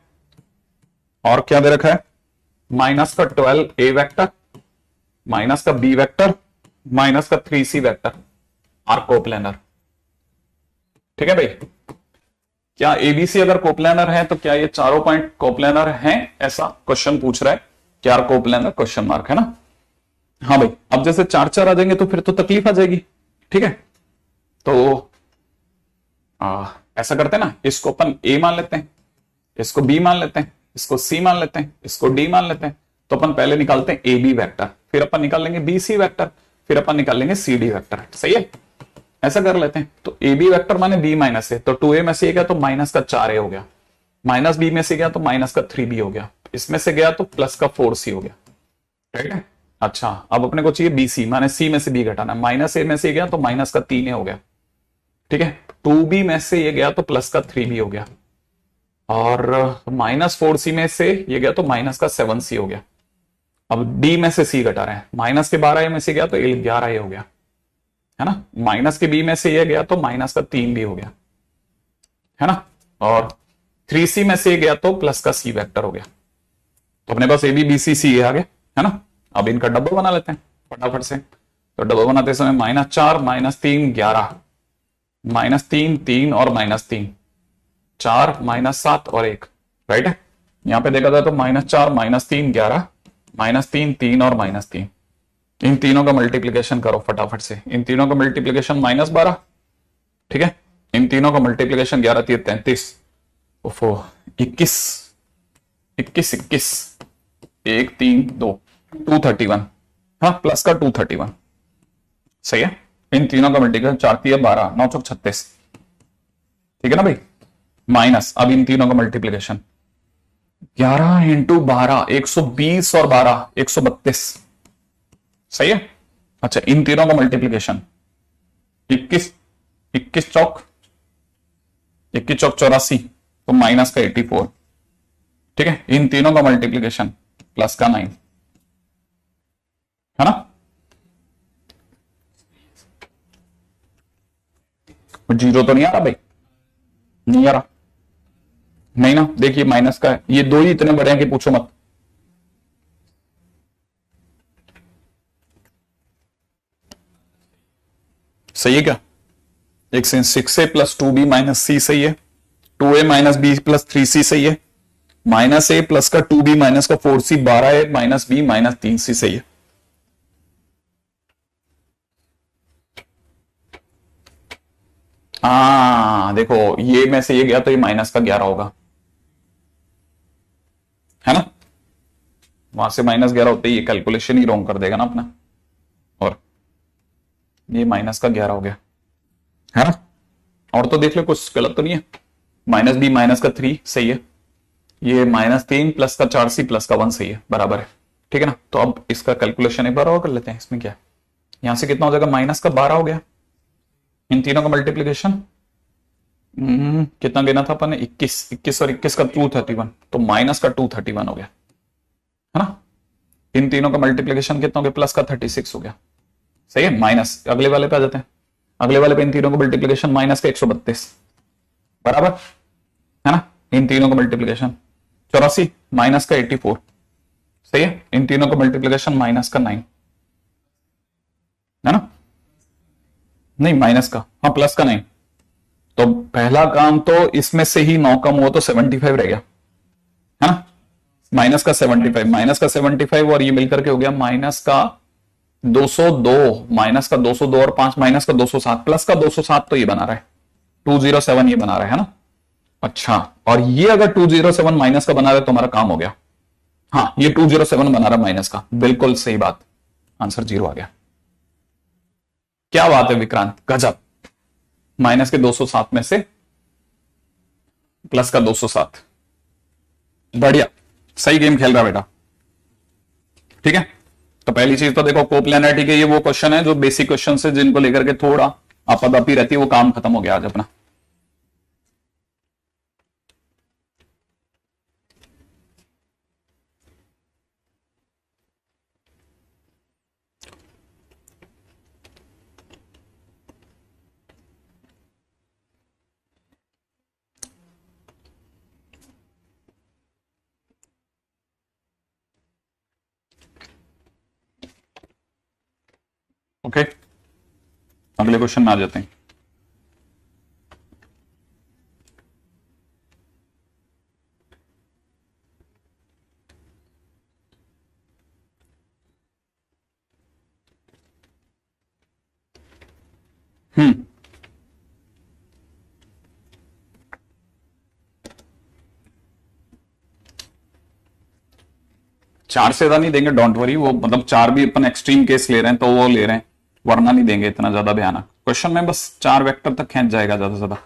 और क्या दे रखा है? माइनस का 12a वेक्टर माइनस का b वेक्टर माइनस का 3c वेक्टर आर कोप्लेनर। ठीक है भाई, क्या एबीसी अगर कोप्लेनर है तो क्या ये चारों पॉइंट कोप्लेनर हैं, ऐसा क्वेश्चन पूछ रहा है। क्या आर कोप्लेनर, क्वेश्चन मार्क है ना। हाँ भाई, अब जैसे चार चार आ जाएंगे तो फिर तो तकलीफ आ जाएगी। ठीक है, तो ऐसा करते हैं ना, इसको अपन ए मान लेते हैं, इसको बी मान लेते हैं, इसको सी मान लेते हैं, इसको डी मान लेते हैं। तो अपन पहले निकालते हैं ए बी वैक्टर, फिर अपन निकाल लेंगे बी सी वैक्टर, फिर अपन निकाल लेंगे सी डी वैक्टर। सही है, ऐसा कर लेते हैं। तो ए बी वैक्टर माने बी माइनस ए, तो 2a में से गया तो माइनस का 4a हो गया, माइनस बी में से गया तो माइनस का 3b हो गया, इसमें से गया तो प्लस का 4c हो गया। ठीक है, अच्छा अब अपने को चाहिए बीसी, माने सी में से बी घटाना, माइनस ए में से गया तो माइनस का 3a हो गया। ठीक है, 2b में से ये गया तो प्लस का 3b हो गया, और माइनस 4c में से ये गया तो माइनस का 7c हो गया। अब डी में से सी घटा रहे हैं, माइनस के 12a में से गया तो 11a हो गया, है ना। माइनस के बी में से ये गया तो माइनस का 3b हो गया, है ना। और 3c में से गया तो प्लस का c वेक्टर हो गया। तो अपने पास ए बी बी सी सी आ गया, है ना। अब इनका डबल बना लेते हैं फटाफट से। तो डबल बनाते समय -4 -3 11, -3 3 और -3 4 -7 और 1, राइट है। यहां पे देखा जाए तो -4 -3 11, -3 3 और -3, इन तीनों का मल्टीप्लीकेशन करो फटाफट से। इन तीनों का मल्टीप्लीकेशन -12, ठीक है। इन तीनों का मल्टीप्लीकेशन 11 3 33, ओफो 21 21 21 1 3 2 231, हाँ प्लस का 231। सही है, इन तीनों का मल्टीप्लीकेशन 4 3 12 9 चौक 36, ठीक है ना भाई। माइनस अब इन तीनों का मल्टीप्लीकेशन 11 इंटू 12 120 और 12 132, सही है। अच्छा इन तीनों का मल्टीप्लीकेशन 21 21 चौक 84, तो माइनस का 84, ठीक है। इन तीनों का मल्टीप्लीकेशन प्लस का 9, है ना। जीरो तो नहीं आ रहा भाई, नहीं आ रहा, नहीं ना। देखिए माइनस का है, ये दो ही इतने बड़े हैं कि पूछो मत। सही है क्या, एक से 6a प्लस 2b माइनस सी सही है, 2a minus B plus 3c सही है, माइनस ए प्लस का 2b माइनस का 4c 12a minus B minus 3c सही है। देखो ये में से ये गया तो ये माइनस का 11 होगा, है ना। वहां से -11 होते ही ये कैलकुलेशन ही रॉन्ग कर देगा ना अपना, और ये माइनस का 11 हो गया, है ना। और तो देख लो कुछ गलत तो नहीं है। माइनस बी माइनस का 3 सही है, ये -3 प्लस का 4c प्लस का 1 सही है, बराबर है, ठीक है ना। तो अब इसका कैलकुलेशन एक बार और कर लेते हैं। इसमें क्या है, यहां से कितना हो जाएगा, माइनस का 12 हो गया, इन तीनों का मल्टीप्लीकेशन कितना गिना था अपन ने, 21 और 21 का 231, तो माइनस का 231 हो गया, है ना। इन तीनों का मल्टीप्लीकेशन कितना हो गया, प्लस का 36 हो गया, सही है। माइनस अगले वाले पे आ जाते हैं, अगले वाले पे इन तीनों का मल्टीप्लीकेशन माइनस का 132, बराबर, है ना। इन तीनों का मल्टीप्लीकेशन 84 माइनस का 84, सही है। इन तीनों का मल्टीप्लीकेशन माइनस का 9, है ना। नहीं माइनस का, हाँ प्लस का 9। तो पहला काम तो इसमें से ही 9 कम हुआ तो 75 रह गया, है ना। माइनस का 75, माइनस का 75 और ये मिलकर के हो गया माइनस का 202, माइनस का 202 और 5 माइनस का 207, प्लस का 207 तो ये बना रहा है 207, ये बना रहा है ना। अच्छा, और ये अगर 207 माइनस का बना रहा है तो हमारा काम हो गया। हाँ ये 207 बना रहा है माइनस का, बिल्कुल सही बात, आंसर 0 आ गया। क्या बात है विक्रांत, गजब। माइनस के 207 में से प्लस का 207, बढ़िया, सही गेम खेल रहा बेटा, ठीक है। तो पहली चीज तो देखो कोप्लेनरिटी के ये वो क्वेश्चन है जो बेसिक क्वेश्चन है, जिनको लेकर के थोड़ा आपाधापी रहती है, वो काम खत्म हो गया आज अपना। ओके, अगले क्वेश्चन में आ जाते हैं। हम्म, चार से ज्यादा नहीं देंगे, डोंट वरी। वो मतलब चार भी अपन एक्सट्रीम केस ले रहे हैं तो वो ले रहे हैं, वरना नहीं देंगे इतना ज्यादा भयानक क्वेश्चन में। बस चार वेक्टर तक खींच जाएगा ज्यादा से ज्यादा।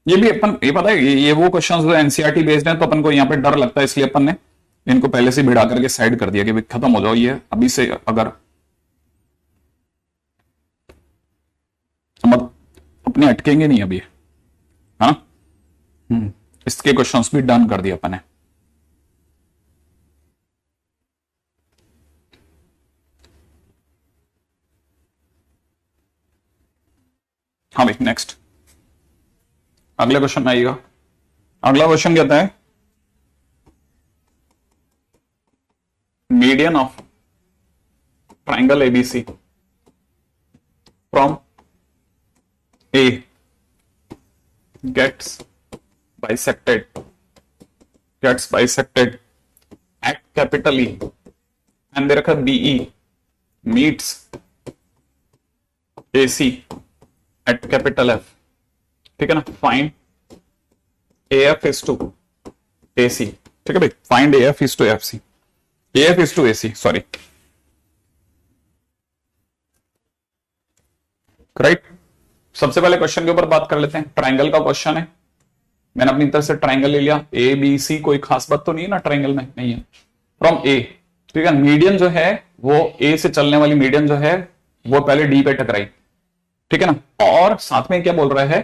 ये भी अपन, ये पता है, ये वो क्वेश्चन जो एनसीईआरटी बेस्ड हैं, तो अपन को यहाँ पे डर लगता है, इसलिए अपन ने इनको पहले से भिड़ा करके साइड कर दिया कि भाई खत्म हो जाओ ये अभी से। अगर मतलब अपने अटकेंगे नहीं अभी, है ना। इसके क्वेश्चंस भी डन कर दिया अपन ने। हाँ भाई, नेक्स्ट अगले क्वेश्चन में आइएगा। अगला क्वेश्चन कहता है median of triangle ABC from A gets bisected at capital E and दे रखा BE meets AC at capital F, ठीक है ना। Find AF is to AC, ठीक है भाई, find AF is to FC, AF is to AC, sorry, right. सबसे पहले question के ऊपर बात कर लेते हैं। ट्राइंगल का क्वेश्चन है, मैंने अपनी तरफ से ट्राइंगल ले लिया ए बी सी। कोई खास बात तो नहीं है ना ट्राइंगल में, नहीं है। फ्रॉम ए, ठीक है, मीडियन जो है वो ए से चलने वाली मीडियन जो है वो पहले डी पे टकराई, ठीक है ना। और साथ में क्या बोल रहा है,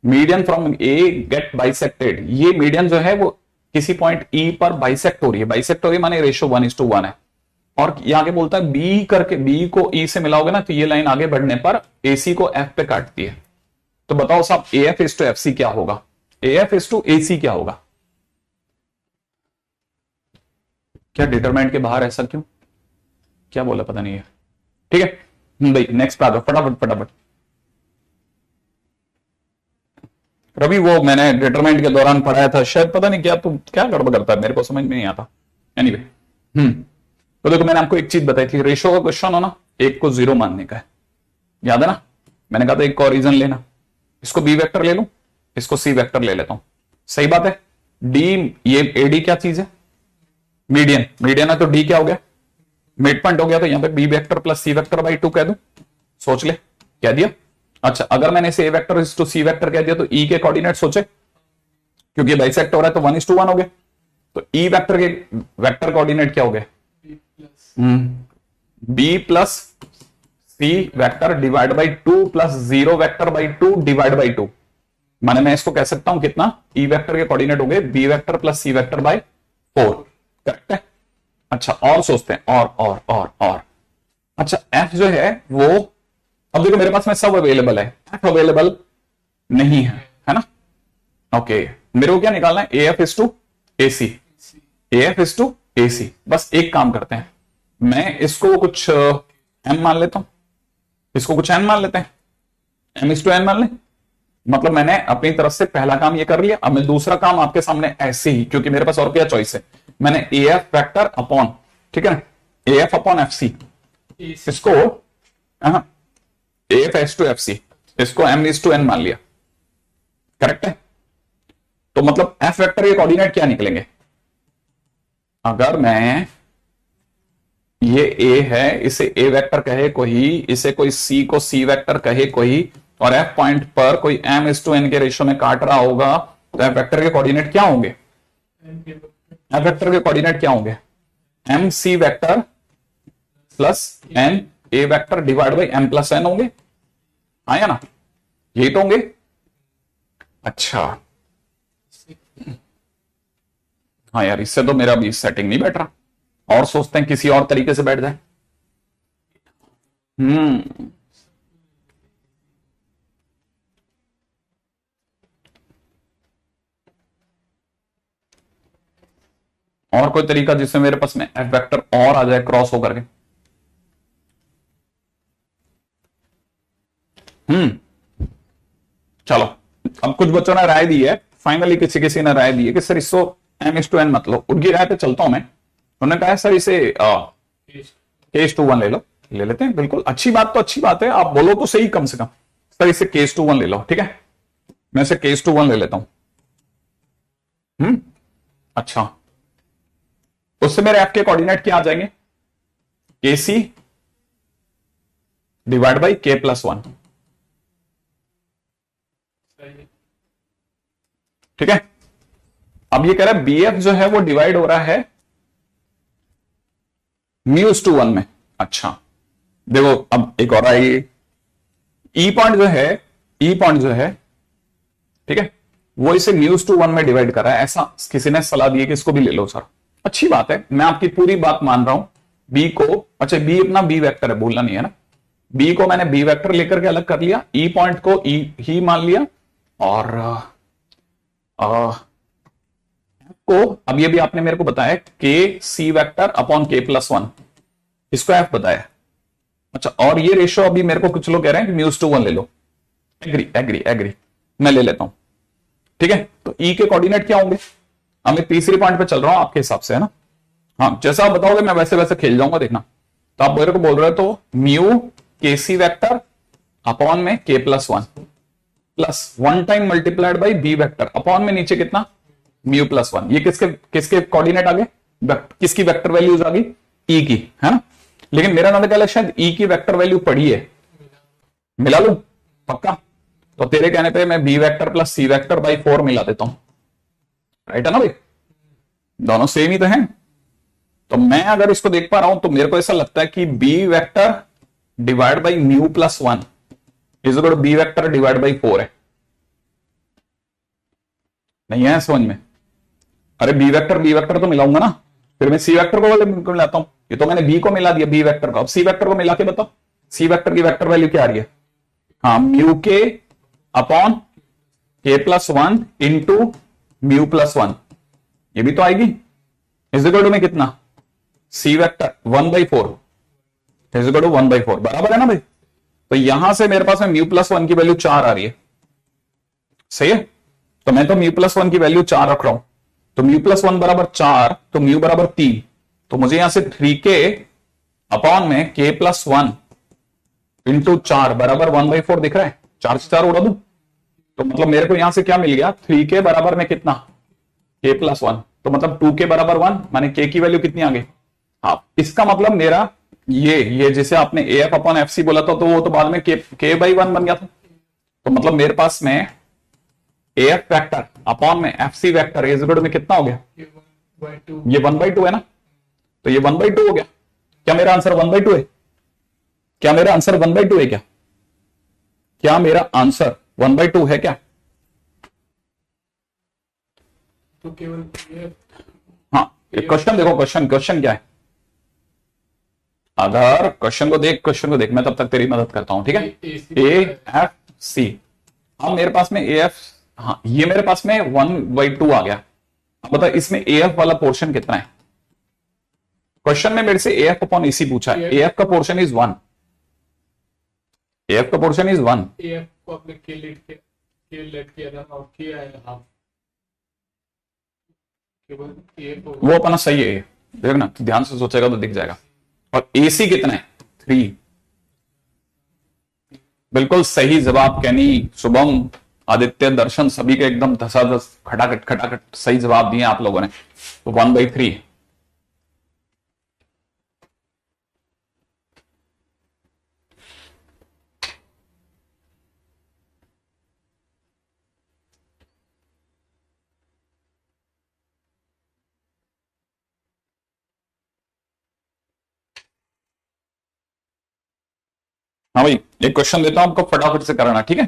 median from A get bisected. ये मीडियन जो है वो किसी पॉइंट ई पर बाइसेक्ट हो रही है। बाइसेक्ट हो रही है माने रेशियो 1:1 है। और ये आगे बोलता है बी करके, बी को ई से मिलाओगे ना तो ये लाइन आगे बढ़ने पर एसी को एफ पे काटती है। तो बताओ साहब, A F is to F C क्या होगा, A F is to A C क्या होगा। क्या डिटरमाइंट के बाहर ऐसा क्यों, क्या बोला पता नहीं है, ठीक है भाई। नेक्स्ट पे आ जाओ फटाफट फटाफट। रवि वो मैंने डिटरमाइंट के दौरान पढ़ाया था शायद, पता नहीं क्या, तू क्या गड़बड़ करता है, मेरे को समझ में नहीं आता। एनीवे तो देखो मैंने आपको एक चीज बताई थी, रेशो का क्वेश्चन हो ना, एक को 0 मानने का है, याद है ना। मैंने कहा था एक को ओरिजिन लेना, इसको बी वेक्टर ले लूं, इसको सी वेक्टर ले लेता हूं, सही बात है। डी, ये एडी क्या चीज है, मीडियन, मीडियन है तो डी क्या हो गया, मिड पॉइंट हो गया। तो यहां पे B vector plus C vector by 2 कह दूं, सोच ले, कह दिया। अच्छा, अगर मैंने इसे A vector is to C vector कह दिया तो ई के कोऑर्डिनेट सोचे, क्योंकि बाइसेक्ट हो रहा है तो 1:1 हो गया। तो ई वेक्टर के वेक्टर कोऑर्डिनेट क्या हो गए, B plus C vector divide by 2 plus 0 vector by 2 divide by 2। माने मैं इसको कह सकता हूं कितना, ई वेक्टर के कोऑर्डिनेट हो गए B vector plus C vector by 4, correct है। अच्छा, और सोचते हैं, और अच्छा एफ जो है वो, अब देखो मेरे पास में सब अवेलेबल है, एफ अवेलेबल नहीं है ना। ओके, मेरे को क्या निकालना है, A F is to A C, A F is to A C. बस एक काम करते हैं, मैं इसको कुछ एम मान लेता हूं, इसको कुछ एन मान लेते हैं, एम इज टू एन मान ले। मतलब मैंने अपनी तरफ से पहला काम ये कर लिया। अब मैं दूसरा काम आपके सामने ऐसे ही, क्योंकि मेरे पास और क्या चॉइस है, मैंने ए एफ वेक्टर अपॉन, ठीक है ना, A F upon F C, इसको A F is to F C, इसको एम इज टू एन मान लिया, करेक्ट है। तो मतलब एफ वेक्टर के कोऑर्डिनेट क्या निकलेंगे, अगर मैं ये ए है, इसे ए वेक्टर कहे कोई, इसे कोई सी को सी वेक्टर कहे कोई, और एफ पॉइंट पर कोई एम इज टू एन के रेशियो में काट रहा होगा, तो एफ वेक्टर के कोऑर्डिनेट क्या होंगे, एफ वेक्टर के कोऑर्डिनेट क्या होंगे, M C vector plus N A vector divide by M plus N होंगे, आया ना, ये तो होंगे। अच्छा हाँ यार, इससे तो मेरा भी सेटिंग नहीं बैठ रहा, और सोचते हैं किसी और तरीके से बैठ जाए। और कोई तरीका जिससे मेरे पास में एफ वेक्टर और आ जाए क्रॉस होकर के, अब कुछ बच्चों ने राय दी है, फाइनली किसी किसी ने राय दी है कि सर इसको m/n मत लो, उनकी राय पे चलता हूं मैं। उन्होंने कहा है सर इसे k/1 ले लो, ले लेते हैं, बिल्कुल अच्छी बात, तो अच्छी बात है, आप बोलो तो सही कम से कम, सर इसे k/1 ले लो, ठीक है, मैं इसे k/1 ले लेता हूं। अच्छा, उससे मेरे f के कोऑर्डिनेट क्या आ जाएंगे, kc डिवाइड बाई k+1, ठीक है। अब ये कह रहा है bf जो है वो डिवाइड हो रहा है μ/1 में। अच्छा देखो, अब एक और आएगी, ई पॉइंट जो है, ठीक है, वो इसे μ/1 में डिवाइड कर रहा है, ऐसा किसी ने सलाह दी है कि इसको भी ले लो सर। अच्छी बात है, मैं आपकी पूरी बात मान रहा हूं। बी को, अच्छा बी अपना बी वेक्टर है, भूलना नहीं है ना, बी को मैंने बी वेक्टर लेकर के अलग कर लिया, ई पॉइंट को ई ही मान लिया, और को अब ये भी आपने मेरे को बताया के सी वेक्टर अपॉन k+1, इसको एफ बताया। अच्छा, और ये रेशियो अभी मेरे को कुछ लोग कह रहे हैं कि μ/1 ले लो, एग्री, मैं ले लेता हूं, ठीक है। तो ई के कोऑर्डिनेट क्या होंगे, अब मैं तीसरी पॉइंट पे चल रहा हूं आपके हिसाब से, है ना, हाँ जैसा आप बताओगे मैं वैसे वैसे खेल जाऊंगा, देखना। तो आप मेरे को बोल रहे हो तो म्यू के सी वेक्टर अपॉन में k+1 plus 1 time multiplied by B vector upon में नीचे कितना μ+1, ये किसके कोऑर्डिनेट आ गए, किसकी वेक्टर वैल्यूज आ गई, ई की, है ना। लेकिन मेरा नाम क्या है, शायद ई की वेक्टर वैल्यू पड़ी है, मिला लू पक्का। तो तेरे कहने पे मैं B vector plus C vector by 4 मिला देता हूं, राइट है ना भाई, दोनों सेम ही तो हैं। तो मैं अगर इसको देख पा रहा हूं तो मेरे को ऐसा लगता है कि B vector divide by μ+1 is equal to B vector divide by 4 है, नहीं है समझ में। अरे बी वेक्टर तो मिलाऊंगा ना, फिर मैं सी वेक्टर को मिलाता हूं, ये तो मैंने बी को मिला दिया बी वेक्टर को, अब सी वेक्टर को मिला के बताओ सी वेक्टर की वेक्टर वैल्यू क्या आ रही है, हाँ म्यू के अपॉन k+1 इंटू μ+1, ये भी तो आएगी, इज इक्वल टू में कितना C vector 1/4 is equal to 1/4, बराबर है ना भाई। तो यहां से मेरे पास में μ+1 की वैल्यू 4 आ रही है, सही है। तो मैं तो μ+1 की वैल्यू 4 रख रहा हूं, तो μ+1 बराबर 4, तो म्यू बराबर 3, तो मुझे यहां से 3k अपॉन में k+1 इंटू 4 बराबर 1/4 दिख रहा है, 4 से 4 उड़ा दूं, तो मतलब मेरे को यहां से क्या मिल गया, 3k बराबर में कितना k+1, तो मतलब 2k बराबर 1, माने k की वैल्यू कितनी आ गई, हाँ। इसका मतलब मेरा ये जैसे आपने AF अपॉन FC बोला था, तो वो तो बाद में k/1 बन गया था, तो मतलब मेरे पास में AF वेक्टर अपॉन में FC vector is equal to में कितना हो गया, ये 1/2 है ना, तो ये 1/2 हो गया। क्या मेरा आंसर 1/2 है, क्या मेरा आंसर 1/2 है, क्या मेरा आंसर 1/2 है क्या, तो केवल हाँ क्वेश्चन देखो, क्वेश्चन क्या है, अगर क्वेश्चन को देख, मैं तब तक तेरी मदद करता हूं, ठीक है। AFC, अब मेरे पास में AF, हाँ ये मेरे पास में 1/2 आ गया। अब बता इसमें AF वाला पोर्शन कितना है, क्वेश्चन में मेरे से AF अपॉन AC पूछा है, AF का पोर्शन इज 1, AF का पोर्शन इज 1, AF को आपने के लेट किया था और किया है हाफ, केवल AF वो अपना सही है, देखना ध्यान से सोचेगा तो दिख जाएगा। और AC कितना है 3, बिल्कुल सही जवाब कैनी, शुभम, आदित्य, दर्शन, सभी के एकदम धसाधस खटाखट सही जवाब दिए आप लोगों ने, तो 1/3। हाँ भाई, एक क्वेश्चन देता हूं आपको, फटाफट से कराना, ठीक है।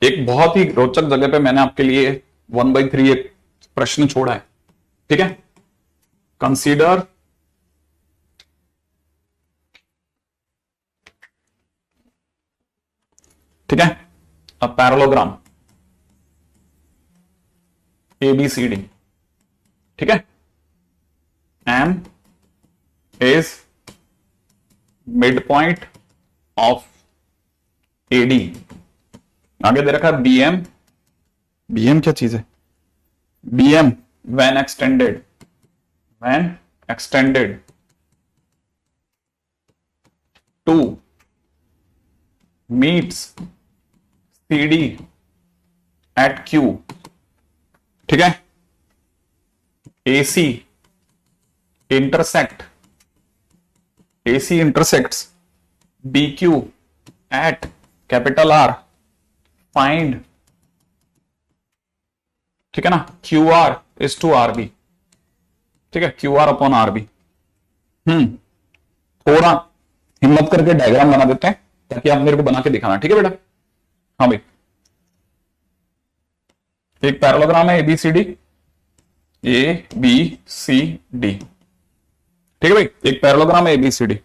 एक बहुत ही रोचक जगह पे मैंने आपके लिए 1/3 एक प्रश्न छोड़ा है, ठीक है। कंसीडर ठीक है अ पैरेललोग्राम ABCD, ठीक है। M is midpoint of AD, आगे दे रखा है बीएम, बीएम क्या चीज है, BM when extended, when extended to meets CD at Q, ठीक है, AC intersect, AC intersects BQ at capital R, find, ठीक है ना, QR is to RB, ठीक है, QR अपॉन RB। थोड़ा हिम्मत करके डायग्राम बना देते हैं ताकि आप मेरे को बना के दिखाना, ठीक है बेटा। हाँ भाई, एक पैरेललोग्राम है ABCD, ABCD, ठीक है भाई, एक पैरेललोग्राम है ABCD।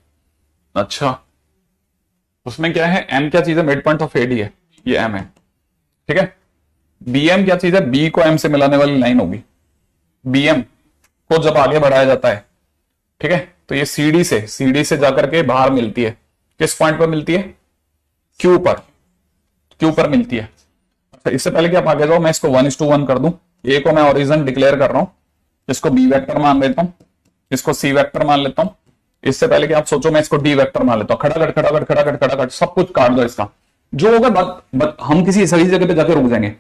अच्छा, उसमें क्या है, M क्या चीज है, मिड पॉइंट ऑफ AD है, ये M है, ठीक है। BM क्या चीज है, B को M से मिलाने वाली लाइन होगी, BM को जब आगे बढ़ाया जाता है, ठीक है, तो ये CD से जाकर के बाहर मिलती है, किस पॉइंट पर मिलती है, Q पर मिलती है। अच्छा, इससे पहले कि आप आगे जाओ, मैं इसको 1:1 कर दूं, A को मैं ओरिजिन डिक्लेयर कर रहा हूं, इसको B वेक्टर मान लेता हूं, इसको C वेक्टर मान लेता हूं। इससे पहले कि आप सोचो, मैं इसको D वेक्टर मान लेता हूं, खड़ाखड़ सब कुछ काट दो इसका, जो होगा हम किसी सही जगह पे जाकर रुक जाएंगे,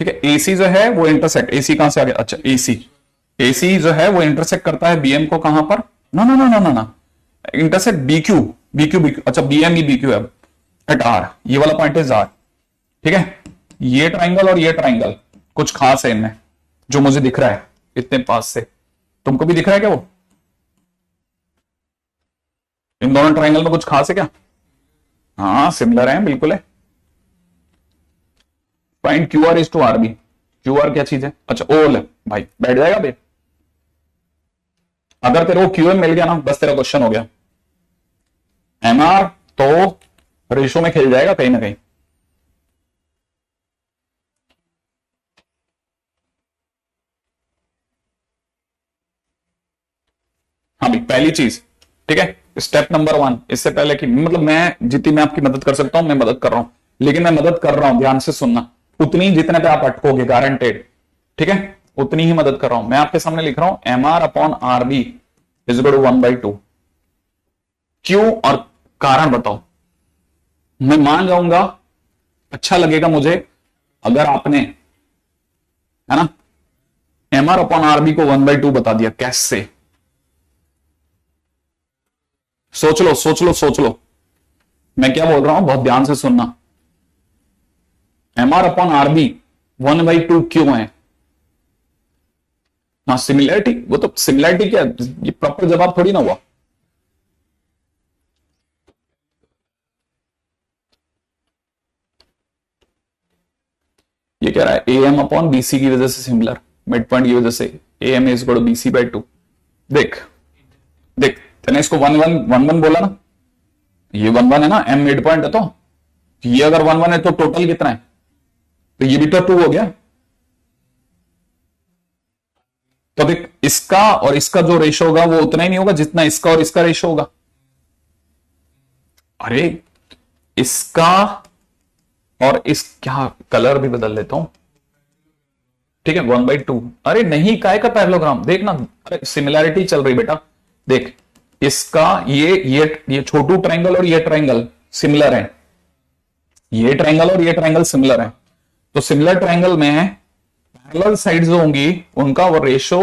ठीक है। AC जो है वो इंटरसेक्ट, AC कहां से आ गया, अच्छा AC जो है वो इंटरसेक्ट करता है BM को, कहां पर, ना इंटरसेक्ट BQ, अच्छा BM ही BQ है एट R, ये वाला पॉइंट इज R, ठीक है। ये ट्राइंगल और ये ट्राइंगल कुछ खास है इनमें, जो मुझे दिख रहा है इतने पास से, तुमको भी दिख रहा है क्या वो, इन दोनों ट्राइंगल में कुछ खास है क्या, हाँ सिमिलर है, बिल्कुल है। Find QR is to RB, QR क्या चीज है, अच्छा ओल है भाई, बैठ जाएगा बे, अगर तेरे को QM मिल गया ना, बस तेरा क्वेश्चन हो गया। MR तो रेशो में खेल जाएगा कहीं ना कहीं, हाँ भाई, पहली चीज, ठीक है, स्टेप नंबर 1, इससे पहले कि मतलब मैं जितनी मैं आपकी मदद कर सकता हूं मैं मदद कर रहा हूं, लेकिन मैं मदद कर रहा हूं, ध्यान से सुनना, उतनी जितने पे आप अटकोगे गारंटेड, ठीक है, उतनी ही मदद कर रहा हूं। मैं आपके सामने लिख रहा हूं MR upon RB is equal to 1/2, क्यों और कारण बताओ, मैं मान जाऊंगा, अच्छा लगेगा मुझे अगर आपने, है ना, MR अपॉन RB को 1/2 बता दिया, कैसे, सोच लो, मैं क्या बोल रहा हूं, बहुत ध्यान से सुनना। MR अपॉन RB 1/2 क्यों है ना, सिमिलैरिटी, वो तो सिमिलैरिटी क्या, ये प्रॉपर जवाब थोड़ी ना हुआ, ये कह रहा है AM अपॉन BC की वजह से सिमिलर, मिड पॉइंट की वजह से AM is equal to BC/2। देख तूने इसको 1/1 बोला ना, ये 1/1 है ना, M मिड पॉइंट है, तो ये अगर 1/1 है तो टोटल कितना है, तो ये भी तो 2 हो गया। तो देख, इसका और इसका जो रेशो होगा वो उतना ही नहीं होगा जितना इसका और इसका रेशो होगा, अरे इसका और इस, क्या कलर भी बदल लेता हूं, ठीक है, 1/2, अरे नहीं, काय का पैरेललोग्राम, देखना, अरे सिमिलैरिटी चल रही बेटा, देख इसका ये छोटू ट्रायंगल और ये ट्रायंगल सिमिलर है, ये ट्रायंगल और ये ट्रायंगल सिमिलर है, तो सिमिलर ट्रायंगल में पैरेलल साइड्स होंगी, उनका वो रेशो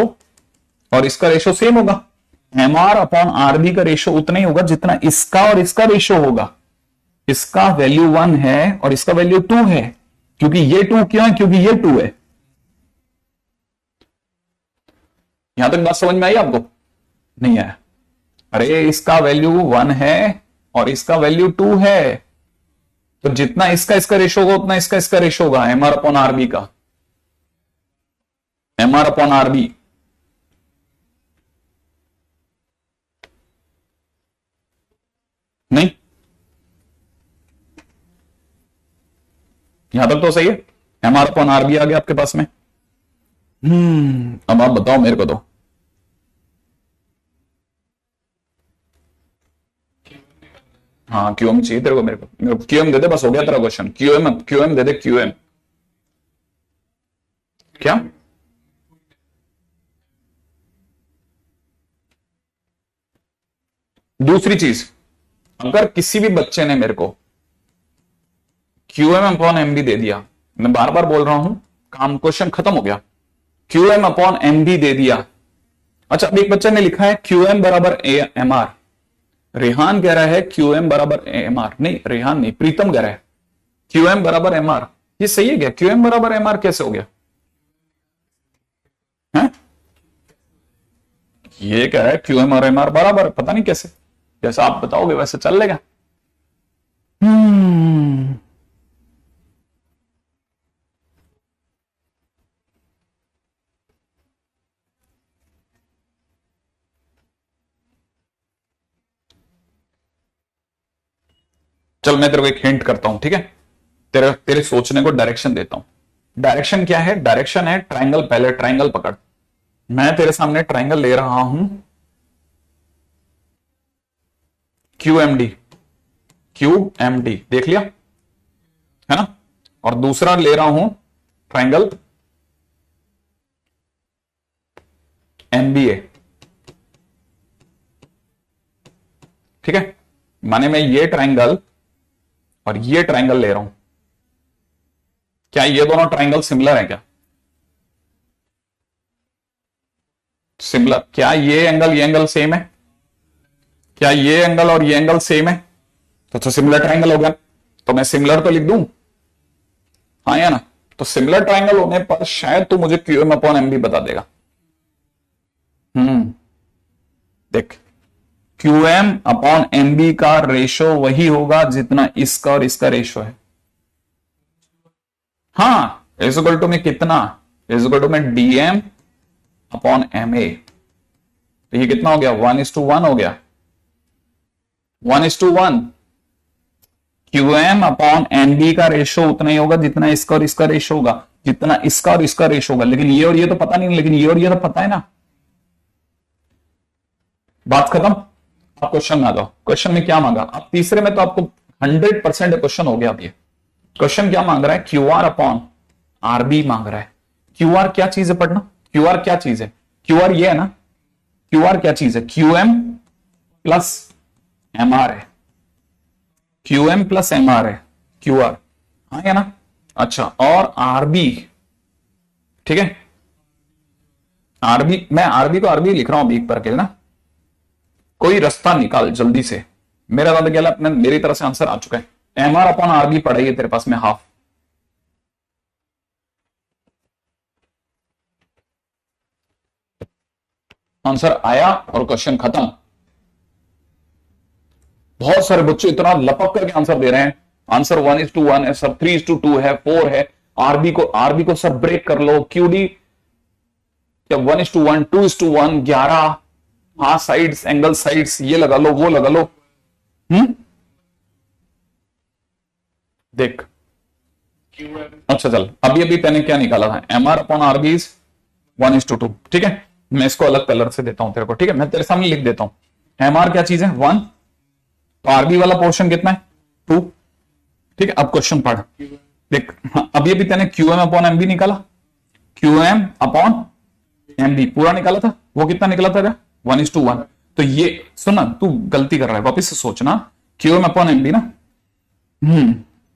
और इसका रेशो सेम होगा, MR अपॉन RB का रेशो उतना ही होगा जितना इसका और इसका रेशो होगा, इसका वैल्यू 1 है और इसका वैल्यू 2 है, क्योंकि ये 2 क्यों है, क्योंकि ये 2 है। यहां तक बात समझ में आई आपको, नहीं आया, अरे इसका वैल्यू 1 है और इसका वैल्यू 2 है, तो जितना इसका इसका रेशो होगा उतना इसका इसका रेशो होगा, MR अपॉन RB का, MR अपॉन RB, नहीं, यहां तक तो सही है, MR अपॉन RB आ गया आपके पास में। अब आप बताओ मेरे को, तो हाँ क्यूएम चाहिए तेरे को, मेरे को क्यूएम दे दे, बस हो गया तेरा क्वेश्चन। क्यूएम, क्यूएम दे दे, क्यूएम। क्या? दूसरी चीज, अगर किसी भी बच्चे ने मेरे को क्यूएम अपॉन एम बी दे दिया, मैं बार बार बोल रहा हूं, काम क्वेश्चन खत्म हो गया। क्यूएम अपॉन एम बी दे दिया। अच्छा, अब एक बच्चे ने लिखा है क्यूएम बराबर एम आर। रेहान कह रहा है क्यूएम बराबर एम आर, नहीं रेहान नहीं, प्रीतम कह रहा है क्यूएम बराबर एम आर। ये सही है क्या? क्यूएम बराबर एम आर कैसे हो गया है? ये कह रहा है क्यूएम और एम आर बराबर, पता नहीं कैसे, जैसा आप बताओगे वैसे चल लेगा। चल मैं तेरे को एक हिंट करता हूं, ठीक है? तेरे तेरे सोचने को डायरेक्शन देता हूं। डायरेक्शन क्या है? डायरेक्शन है ट्राइंगल। पहले ट्राइंगल पकड़, मैं तेरे सामने ट्राइंगल ले रहा हूं Q M D, Q M D, देख लिया है ना? और दूसरा ले रहा हूं ट्राइंगल एमबीए, ठीक है? माने मैं ये ट्राइंगल और ये ट्राइंगल ले रहा हूं, क्या ये दोनों ट्राइंगल सिमिलर है क्या? सिमिलर। क्या ये एंगल सेम है? क्या ये एंगल और ये एंगल सेम है? तो सिमिलर ट्राइंगल हो गया। तो मैं सिमिलर तो लिख दूं, हाँ या ना? तो सिमिलर ट्राइंगल होने पर शायद तो मुझे क्यूएम अपॉन एम बी बता देगा। देख, क्यूएम अपॉन एम बी का रेशो वही होगा जितना इसका और इसका रेशो है। हाँ, इज इक्वल टू में कितना? इज इक्वल टू में डीएम अपॉन एम ए। तो ये कितना हो गया? 1:1 हो गया, 1:1। क्यूएम अपॉन एम बी का रेशो उतना ही होगा जितना इसका और इसका रेशो होगा, जितना इसका और इसका रेशो होगा। लेकिन ये और ये तो पता नहीं, लेकिन ये और ये तो पता है ना। बात खत्म। आप क्वेश्चन में आ जाओ। क्वेश्चन में क्या मांगा? अब तीसरे में तो आपको 100% क्वेश्चन हो गया। अब ये क्वेश्चन क्या मांग रहा है? Q R upon R B मांग रहा है। क्यू आर क्या चीज है पढ़ना? क्यू आर क्या चीज है? क्यू आर ये है ना। क्यू आर क्या चीज है? Q M plus M R है। Q M plus M R है क्यू आर, हाँ या ना? अच्छा, और आरबी, ठीक है? आरबी, मैं आरबी को आरबी लिख रहा हूं अभी एक बार के ना। कोई रास्ता निकाल जल्दी से। मेरा दादा क्या अपने मेरी तरफ से आंसर आ चुका है। एम आर अपॉन आरबी पढ़ाइए तेरे पास में हाफ। आंसर आया और क्वेश्चन खत्म। बहुत सारे बच्चे इतना लपक करके आंसर दे रहे हैं। आंसर 1:1 है सर, 3:2 है, 4 है। आरबी को सब ब्रेक कर लो। क्यूडी क्या 1:1, 2:1, 11। हाँ, साइड्स, एंगल साइड्स, ये लगा लो, वो लगा लो। देख, अच्छा चल, अभी अभी मैंने क्या निकाला था? M R upon RB is 1:2, ठीक है? मैं इसको अलग कलर से देता हूं तेरे को, ठीक है? मैं तेरे सामने लिख देता हूं। एम आर क्या चीज है? 1। तो आरबी वाला पोर्शन कितना है? 2, ठीक है? अब क्वेश्चन पढ़, देख। हाँ, अभी अभी तेने Q M upon M B निकाला। Q M upon M B पूरा निकाला था, वो कितना निकला था? 1:1। तो ये सुनना, तू गलती कर रहा है, वापिस से सोचना। Q M upon M B ना।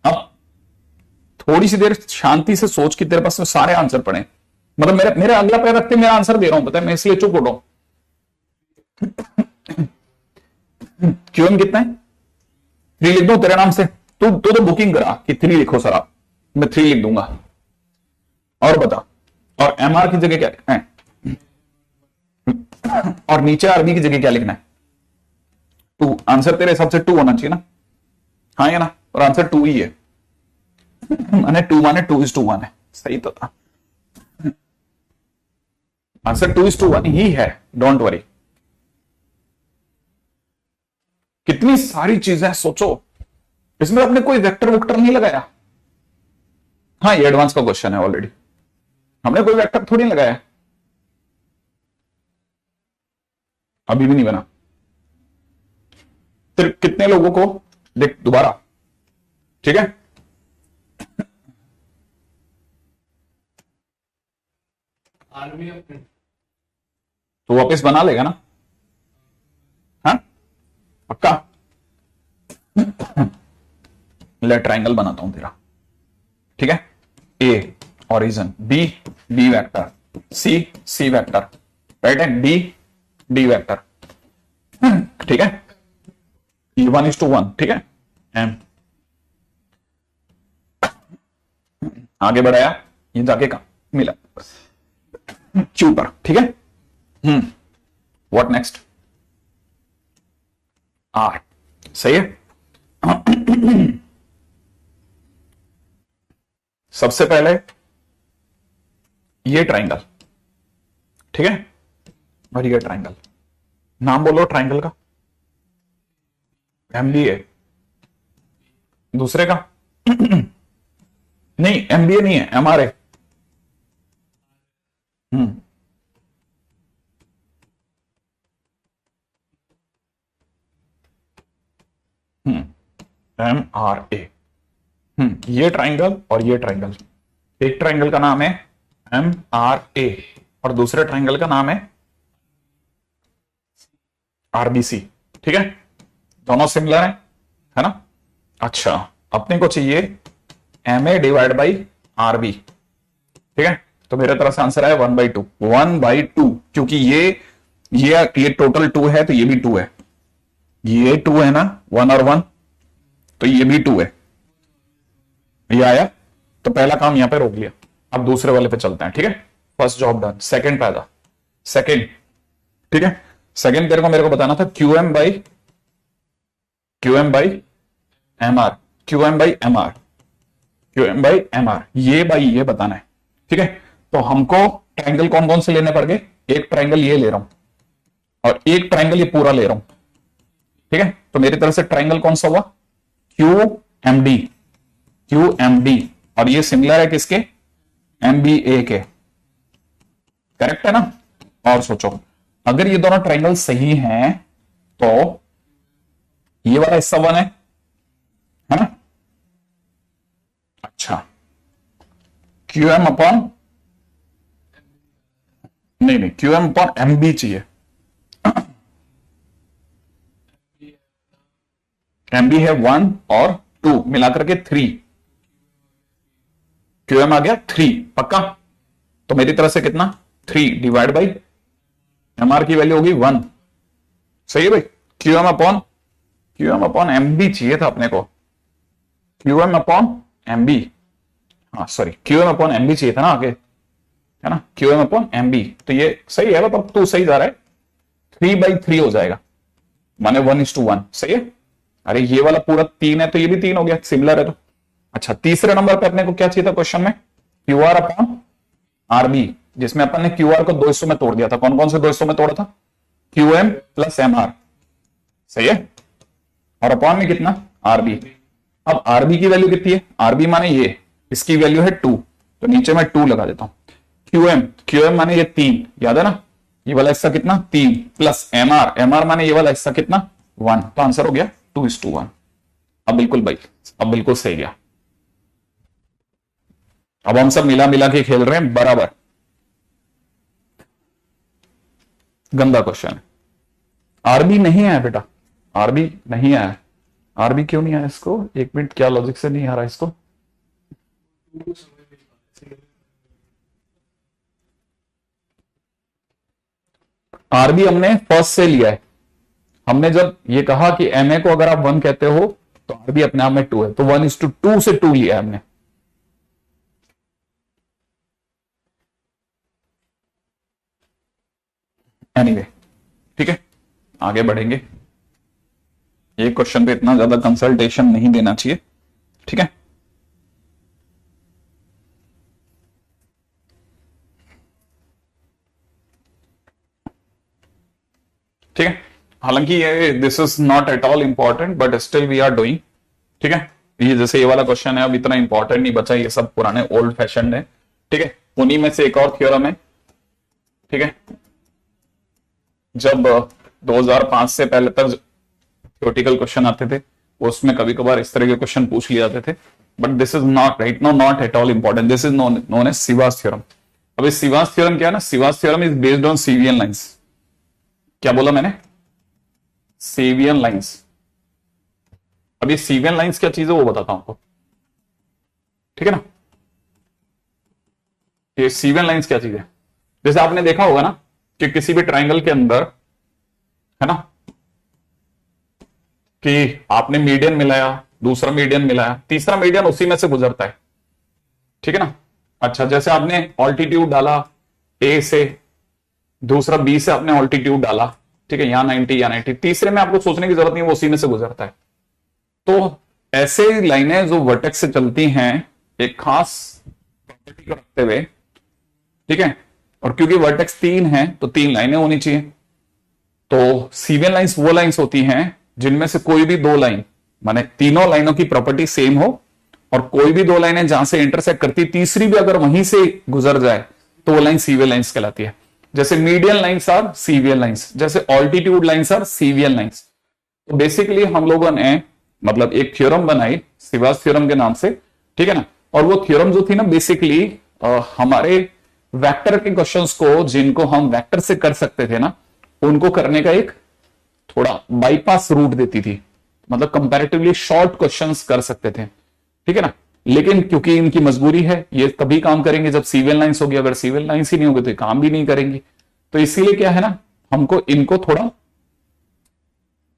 अब थोड़ी सी देर शांति से सोच कि तेरे पास में सारे आंसर पड़े। मतलब मेरे अगला पैर रखते मेरा आंसर दे रहा हूं, पता है? मैं इसलिए चुप हो रहा हूं। क्यूएम कितना है? 3 लिख दो तेरे नाम से। तू तो बुकिंग करा कि 3 लिखो सर आप, मैं 3 लिख दूंगा। और बता, और एमआर की जगह क्या है? और नीचे आरबी की जगह क्या लिखना है? 2। आंसर तेरे हिसाब से 2 होना चाहिए ना, हाँ या ना? और आंसर 2 ही है। माने 2 माने 2:1 है। सही तो था, आंसर 2:1 ही है। Don't worry. कितनी सारी चीजें सोचो, इसमें आपने कोई वेक्टर वोक्टर नहीं लगाया। हाँ, ये एडवांस का क्वेश्चन है ऑलरेडी, हमने कोई वेक्टर थोड़ी लगाया, अभी भी नहीं बना। फिर कितने लोगों को देख दोबारा, ठीक है। आर्मी अपने तो वापस बना लेगा ना, हाँ पक्का। ले ट्राइंगल बनाता हूं तेरा, ठीक है। ए ओरिजिन, बी बी वेक्टर, सी सी वेक्टर, राइट है, डी डी वेक्टर, ठीक है। ये 1:1, ठीक है। एम आगे बढ़ाया, ये जाके कहा मिला क्यू पर, ठीक है। व्हाट नेक्स्ट, आर, सही है। सबसे पहले ये ट्राइंगल, ठीक है, और ये ट्राइंगल, नाम बोलो ट्राइंगल का, एमबीए। दूसरे का नहीं, एमबीए नहीं है, एमआरए। एम आर ए, ये ट्राइंगल और ये ट्राइंगल, एक ट्राइंगल का नाम है एम आर ए और दूसरे ट्राइंगल का नाम है आरबीसी, ठीक है। दोनों सिमिलर है ना। अच्छा, अपने को चाहिए M A divide by R B, ठीक है। तो मेरे तरफ से आंसर है 1/2, 1/2, क्योंकि ये टोटल 2 है तो ये भी 2 है, ये 2 है ना, 1 और 1, तो ये भी 2 है। ये आया तो पहला काम यहां पे रोक लिया। अब दूसरे वाले पे चलते हैं, ठीक है। फर्स्ट जॉब डन, सेकंड पैदा, सेकंड, ठीक है। सेकंड तेरे को मेरे को बताना था Q M by M R, Q M by M R, Q M by M R, ये बाई ये बताना है, ठीक है। तो हमको ट्राइंगल कौन कौन से लेने पड़ गए, एक ट्राइंगल ये ले रहा हूं और एक ट्राइंगल ये पूरा ले रहा हूं, ठीक है। तो मेरी तरफ से ट्राइंगल कौन सा हुआ, Q M D, Q M D, और ये सिमिलर है किसके, एम बी ए के, करेक्ट है ना। और सोचो, अगर ये दोनों ट्राइंगल सही हैं तो ये वाला हिस्सा 1 है ना। अच्छा, क्यू एम अपॉन, नहीं Q M upon M B चाहिए, एम बी है 1 और 2 मिलाकर के 3, क्यू एम आ गया 3, पक्का। तो मेरी तरफ से कितना, 3 डिवाइड बाई एम आर की वैल्यू होगी 1, सही है भाई। Q M upon M B चाहिए था अपने को, Q M upon M B, हाँ sorry, Q M upon M B चाहिए था ना आगे, है ना, Q M upon M B. तो ये सही है, मतलब तू सही जा रहा है, 3/3 हो जाएगा, माने 1:1, सही है। अरे ये वाला पूरा 3 है तो ये भी 3 हो गया, सिमिलर है तो। अच्छा, तीसरे नंबर पे अपने को क्या चाहिए था क्वेश्चन में, Q R upon R B, जिसमें अपन ने क्यू आर को 2 हिस्सों में तोड़ दिया था। कौन कौन से 2 हिस्सों में तोड़ा था, Q M plus M R, सही है। और अपॉन में कितना, आरबी। अब आरबी की वैल्यू कितनी है, आरबी माने ये, इसकी वैल्यू है 2, तो नीचे मैं 2 लगा देता हूं। क्यूएम माने ये 3, याद है ना, ये वाला हिस्सा कितना 3 प्लस एमआर माने ये वाला हिस्सा कितना 1, तो आंसर हो गया 2:1। अब बिल्कुल भाई, अब बिल्कुल सही गया। अब हम सब मिला मिला के खेल रहे हैं बराबर। गंदा क्वेश्चन है, आरबी नहीं आया बेटा, आरबी नहीं आया। आरबी क्यों नहीं आया इसको, एक मिनट, क्या लॉजिक से नहीं आ रहा इसको। आरबी हमने फर्स्ट से लिया है। हमने जब ये कहा कि एमए को अगर आप 1 कहते हो तो आरबी अपने आप में 2 है, तो 1:2 से 2 लिया है हमने। एनीवे, ठीक है, आगे बढ़ेंगे। ये क्वेश्चन पे इतना ज्यादा कंसल्टेशन नहीं देना चाहिए, ठीक है। ठीक है, हालांकि ये this is not at all important but still we are doing, ठीक है। ये जैसे ये वाला क्वेश्चन है, अब इतना इंपॉर्टेंट नहीं बचा, ये सब पुराने ओल्ड फैशन है, ठीक है। उन्हीं में से एक और थ्योरम है, ठीक है। जब 2005 से पहले तक थ्योरेटिकल क्वेश्चन आते थे उसमें कभी कभार इस तरह के क्वेश्चन पूछ लिए जाते थे, but this is not right no, not at all important. This is known as Ceva's theorem. अब इस सिवास थ्योरम क्या है ना, Ceva's theorem is based on cevian lines. क्या बोला मैंने? Cevian lines. अब ये सीवियन लाइंस क्या चीज है वो बताता हूं आपको, ठीक है ना। ये सीवियन लाइंस क्या चीज है, जैसे आपने देखा होगा ना कि किसी भी ट्राइंगल के अंदर, है ना, कि आपने मीडियन मिलाया, दूसरा मीडियन मिलाया, तीसरा मीडियन उसी में से गुजरता है, ठीक है ना। अच्छा, जैसे आपने ऑल्टीट्यूड डाला ए से, दूसरा बी से आपने ऑल्टीट्यूड डाला, ठीक है, यहां 90 या 90, तीसरे में आपको सोचने की जरूरत नहीं है, वो उसी में से गुजरता है। तो ऐसे लाइनें जो वर्टेक्स से चलती हैं एक खास प्रॉपर्टी को रखते हुए, ठीक है, और क्योंकि वर्टेक्स 3 है तो 3 लाइनें होनी चाहिए। तो सीवियन लाइंस वो लाइंस होती हैं जिनमें से कोई भी 2 लाइन, माने तीनों लाइनों की प्रॉपर्टी सेम हो, और कोई भी 2 लाइनें जहां से इंटरसेक्ट करती, तीसरी भी अगर वहीं से गुजर जाए तो वो लाइन सीवियल लाइंस कहलाती है। जैसे मीडियन लाइंस आर सीवियल लाइंस, जैसे ऑल्टीट्यूड लाइंस आर सीवियल लाइंस। तो बेसिकली हम लोगों ने मतलब एक थ्योरम बनाई सिवास थ्योरम के नाम से, ठीक है ना। और वो थ्योरम जो थी ना बेसिकली हमारे वेक्टर के क्वेश्चंस को, जिनको हम वेक्टर से कर सकते थे ना, उनको करने का एक थोड़ा बाईपास रूट देती थी, मतलब कंपैरेटिवली शॉर्ट क्वेश्चंस कर सकते थे, ठीक है ना। लेकिन क्योंकि इनकी मजबूरी है, ये तभी काम करेंगे जब सीवियल लाइंस होगी, अगर सीवियल लाइंस ही नहीं होगी तो ये काम भी नहीं करेंगी। तो इसीलिए क्या है ना, हमको इनको थोड़ा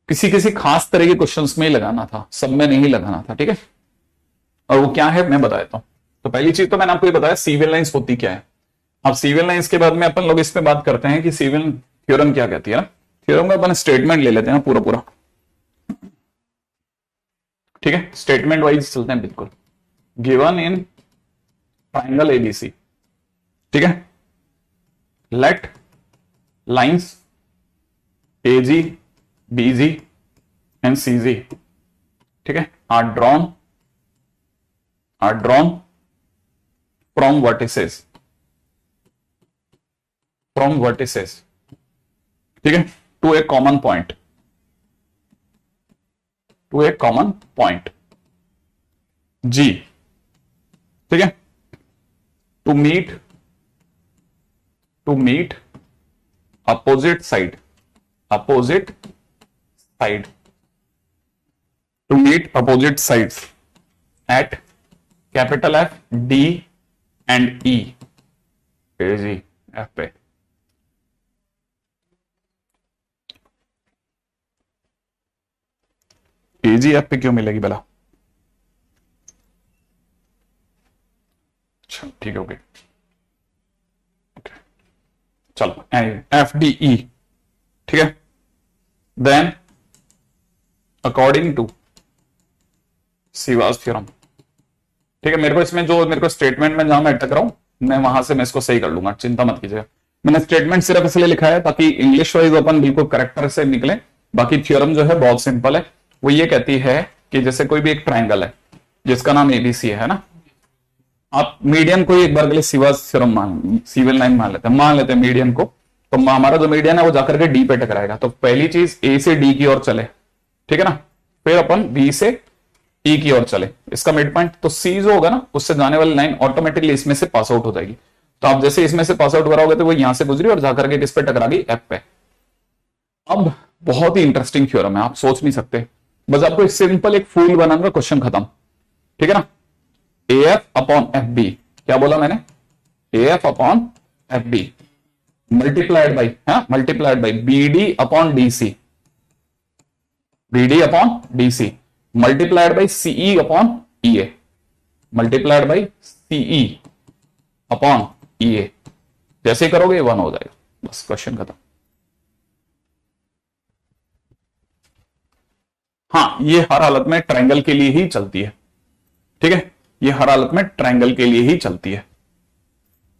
किसी किसी खास तरह के क्वेश्चंस में ही लगाना था, सब में नहीं लगाना था, ठीक है। और वो क्या है मैं बता देता हूं। तो पहली चीज तो मैंने आपको ये बताया सीवियल लाइंस होती क्या है। अब सीवियल लाइंस के बाद में अपन लोग इस पे बात करते हैं कि सिविल थ्योरम क्या कहती है ना। थ्योरम का अपन स्टेटमेंट ले लेते हैं पूरा पूरा, ठीक है, स्टेटमेंट वाइज चलते हैं बिल्कुल। गिवन इन ट्राइंगल एबीसी, ठीक है, let lines AG BG and CG, ठीक है, आर ड्रॉन फ्रॉम वर्टिसेस, ठीक है, to a common point, G, ठीक है, to meet opposite side, to meet opposite sides at capital F D and E, G F पे। AG F पे क्यों मिलेगी भला? अच्छा ठीक है, ओके, चलो एफ डी ई, ठीक है, then according to Ceva's theorem, ठीक है। मेरे को इसमें जो मेरे को स्टेटमेंट में जहां मैं अटक रहा हूं, मैं वहां से मैं इसको सही कर लूंगा, चिंता मत कीजिएगा। मैंने स्टेटमेंट सिर्फ इसलिए लिखा है ताकि इंग्लिश वाइज अपन बिल्कुल करेक्टर से निकले। बाकी थ्योरम जो है बहुत सिंपल है, वो ये कहती है कि जैसे कोई भी एक ट्राइंगल है जिसका नाम एबीसी है ना, आप मीडियन को एक बार के लिए सिवास थ्योरम सिविल लाइन मान लेते हैं मीडियन को। तो हमारा जो मीडियन है वो जाकर के डी पे टकराएगा। तो पहली चीज ए से डी की ओर चले, ठीक है ना, फिर अपन बी से ई की ओर चले, इसका मिड पॉइंट। तो सी जो होगा ना, उससे जाने वाली लाइन ऑटोमेटिकली इसमें से पास आउट हो जाएगी। तो आप जैसे इसमें से पास आउट कराओगे तो वो यहां से गुजरी और जाकर के किस पे टकरा गई, एफ पे। अब बहुत ही इंटरेस्टिंग थ्योरम है, आप सोच नहीं सकते। बस आपको एक सिंपल एक फूल बनाना, क्वेश्चन खत्म, ठीक है ना। A F upon F B, क्या बोला मैंने, A F upon F B multiplied by B D upon D C, BD upon DC multiplied by CE upon EA, multiplied by CE upon EA। जैसे करोगे 1 हो जाएगा, बस क्वेश्चन खत्म। हाँ, ये हर हालत में ट्रायंगल के लिए ही चलती है, ठीक है, ये हर हालत में ट्रायंगल के लिए ही चलती है,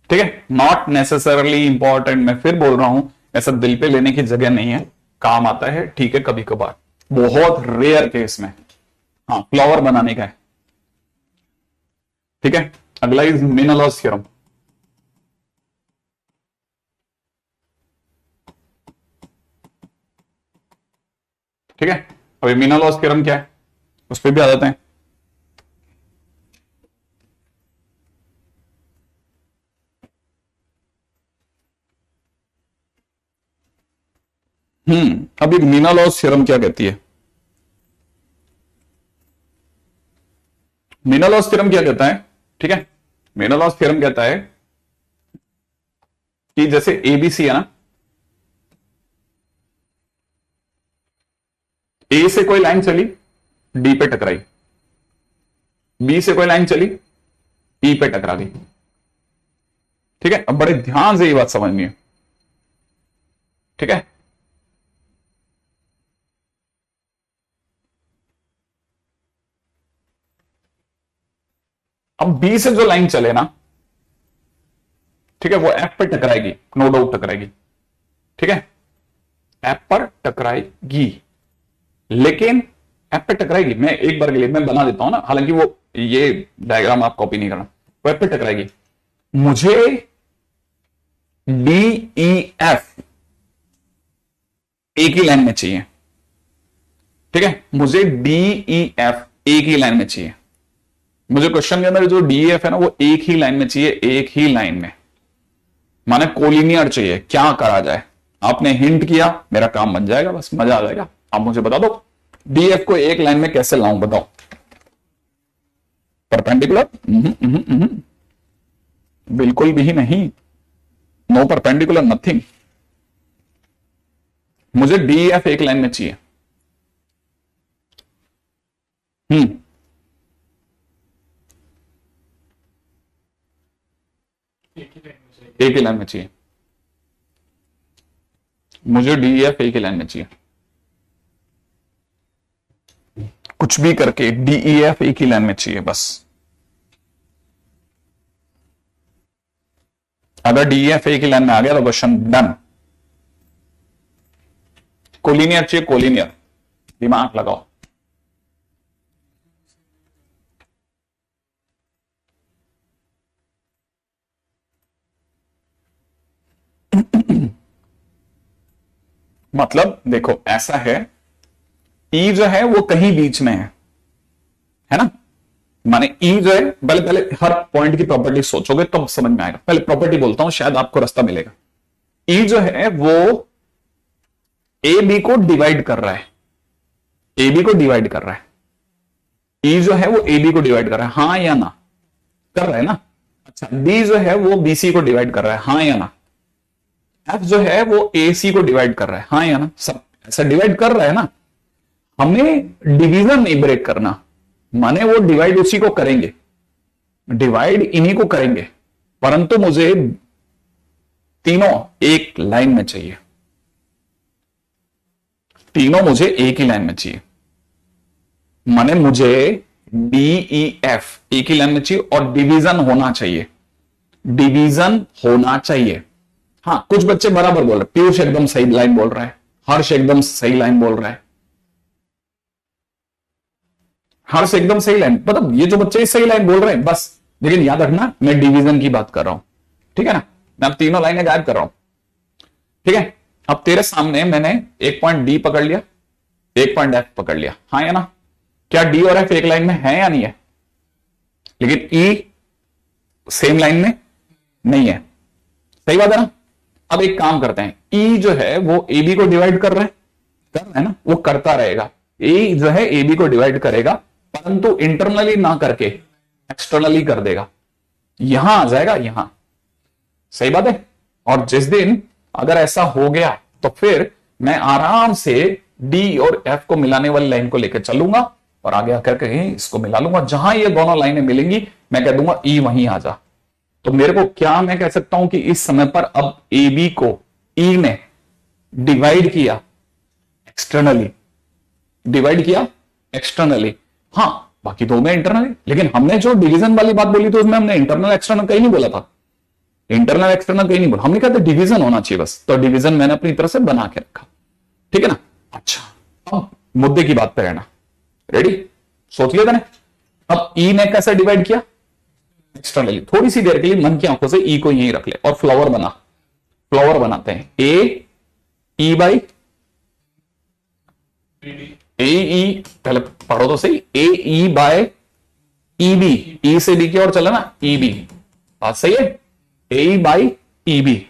ठीक है। नॉट नेसेसरली इंपॉर्टेंट, मैं फिर बोल रहा हूं, ऐसा दिल पे लेने की जगह नहीं है, काम आता है, ठीक है, कभी कभार, बहुत रेयर केस में। हाँ, फ्लावर बनाने का है, ठीक है। अगला इज मेनलॉस थ्योरम, ठीक है। अभी मेनलॉस थ्योरम क्या है, उस पर भी आ जाते हैं। अब एक मीना लॉस थ्योरम क्या कहती है? मीना लॉस थ्योरम क्या कहता है? ठीक है, मीना लॉस थ्योरम कहता है कि जैसे एबीसी है ना, ए से कोई लाइन चली, डी पे टकराई, बी से कोई लाइन चली, ई पे टकरा गई। ठीक है, अब बड़े ध्यान से ये बात समझनी है। ठीक है, अब बी से जो लाइन चले ना, ठीक है, वो एफ पे टकराएगी, नो डाउट टकराएगी। ठीक है, एफ पर टकराएगी, लेकिन एफ पे टकराएगी। मैं एक बार के लिए मैं बना देता हूं ना, हालांकि वो ये डायग्राम आप कॉपी नहीं करना, वो एफ पे टकराएगी। मुझे डी ई एफ एक ही लाइन में चाहिए। ठीक है, मुझे डी ई एफ एक ही लाइन में चाहिए। मुझे क्वेश्चन के अंदर जो डी एफ है ना, वो एक ही लाइन में चाहिए, एक ही लाइन में, माने कोलिनियर चाहिए। क्या करा जाए? आपने हिंट किया, मेरा काम बन जाएगा, बस मजा आ जाएगा। आप मुझे बता दो डीएफ को एक लाइन में कैसे लाऊं, बताओ। परपेंडिकुलर? बिल्कुल भी नहीं, नो परपेंडिकुलर, नथिंग। मुझे डीएफ एक लाइन में चाहिए। एक ही लाइन में चाहिए। मुझे डीएफ एक ही लाइन में चाहिए, कुछ भी करके डीईएफ एक ही लाइन में चाहिए बस। अगर डीईएफ एक ही लाइन में आ गया तो क्वेश्चन डन। कोलिनियर चाहिए, कोलिनियर, दिमाग लगाओ। मतलब देखो ऐसा है, ई जो है वो कहीं बीच में है ना, माने ई जो है, पहले पहले हर पॉइंट की प्रॉपर्टी सोचोगे तो समझ में आएगा। पहले प्रॉपर्टी बोलता हूं, शायद आपको रास्ता मिलेगा। ई जो है वो ए बी को डिवाइड कर रहा है, ए बी को डिवाइड कर रहा है। ई जो है वो ए बी को डिवाइड कर रहा है, हां या ना? कर रहा है ना। अच्छा, डी जो है वो बीसी को डिवाइड कर रहा है, हां या ना? एफ जो है वो ए सी को डिवाइड कर रहा है, हाँ या ना? सब ऐसा डिवाइड कर रहा है ना। हमें डिवीजन नहीं ब्रेक करना, माने वो डिवाइड उसी को करेंगे, डिवाइड इन्हीं को करेंगे, परंतु मुझे तीनों एक लाइन में चाहिए। तीनों मुझे एक ही लाइन में चाहिए, माने मुझे डीई एफ एक ही लाइन में चाहिए और डिवीजन होना चाहिए, डिवीजन होना चाहिए। हाँ, कुछ बच्चे बराबर बोल रहे, पीयूष एकदम सही लाइन बोल रहा है, हर्ष एकदम सही लाइन बोल रहा है, हर्ष एकदम सही लाइन, मतलब ये जो बच्चे सही लाइन बोल रहे हैं बस। लेकिन याद रखना, मैं डिवीजन की बात कर रहा हूं, ठीक है ना? मैं अब तीनों लाइनें गायब कर रहा हूं, ठीक है? अब तेरे सामने मैंने एक पॉइंट डी पकड़ लिया, एक पॉइंट एफ पकड़ लिया, हाँ या ना? क्या डी और एफ एक लाइन में है या नहीं है? लेकिन ई सेम लाइन में नहीं है, सही बात है ना? अब एक काम करते हैं, ई जो है वो ए बी को डिवाइड कर रहा है ना, वो करता रहेगा। ए जो है ए बी को डिवाइड करेगा, परंतु इंटरनली ना करके एक्सटर्नली कर देगा, यहां आ जाएगा, यहां। सही बात है? और जिस दिन अगर ऐसा हो गया तो फिर मैं आराम से डी और एफ को मिलाने वाली लाइन को लेकर चलूंगा और आगे आकर के इसको मिला लूंगा। जहां ये दोनों लाइनें मिलेंगी मैं कह दूंगा ई वहीं आ जा। तो मेरे को क्या, मैं कह सकता हूं कि इस समय पर अब ए बी को ई ने डिवाइड किया एक्सटर्नली, डिवाइड किया एक्सटर्नली। हाँ, बाकी दो में इंटरनली, लेकिन हमने जो डिवीजन वाली बात बोली थी उसमें हमने इंटरनल एक्सटर्नल कहीं नहीं बोला था, इंटरनल एक्सटर्नल कहीं नहीं बोला, हमने कहा था डिवीजन होना चाहिए बस। तो डिवीजन मैंने अपनी तरफ से बना के रखा, ठीक है ना? अच्छा, अब मुद्दे की बात पे रहना, रेडी? सोच लिया था ना? अब ई ने कैसे डिवाइड किया? एक्सटर्नली। थोड़ी सी देर के लिए मन की आंखों से ई को यहीं रख ले और फ्लावर बना, फ्लावर बनाते हैं। ए ई बाई ए ई, पहले पढ़ो तो सही, ए ई बाय ई बी, ई से बी की ओर चले ना, ई बी, बात सही है, ए ई बाई ई बी,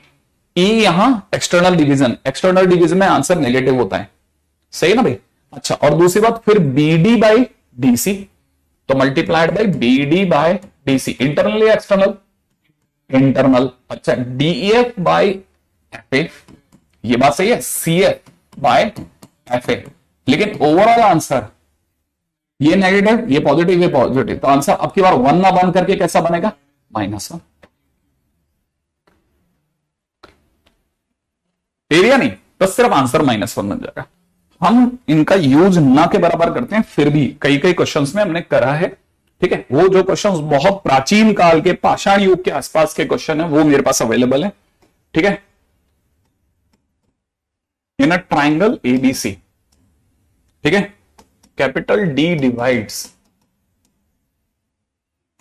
ई यहां एक्सटर्नल डिवीजन में आंसर नेगेटिव होता है, सही है ना भाई। अच्छा, और दूसरी बात फिर B D by D C, तो multiplied by B D by D C, internal या एक्सटर्नल, इंटरनल। अच्छा, D F by F A, ये बात सही है, C F by F A, लेकिन ओवरऑल आंसर ये नेगेटिव, ये पॉजिटिव, ये पॉजिटिव, तो आंसर अब की बार 1 ना बन करके कैसा बनेगा, -1। एरिया नहीं, बस सिर्फ आंसर -1 बन जाएगा। हम इनका यूज ना के बराबर करते हैं, फिर भी कई कई क्वेश्चंस में हमने करा है, ठीक है। वो जो क्वेश्चंस बहुत प्राचीन काल के पाषाण युग के आसपास के क्वेश्चन है वो मेरे पास अवेलेबल है, ठीक है। इन अ ट्राइंगल एबीसी, ठीक है, capital D divides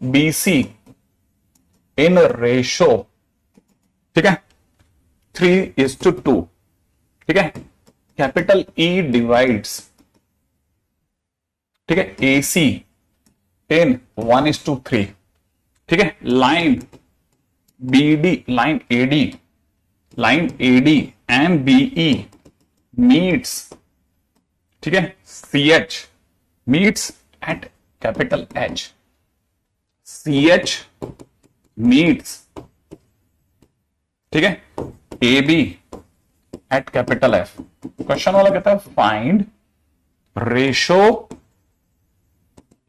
BC in ratio, ठीक है, 3:2, ठीक है, कैपिटल ई डिवाइड्स, ठीक है, एसी इन 1:3, ठीक है, line BD, line AD and BE meets, ठीक है, CH meets at capital H, CH meets, ठीक है, A B at capital F. Question वाला कहता है find ratio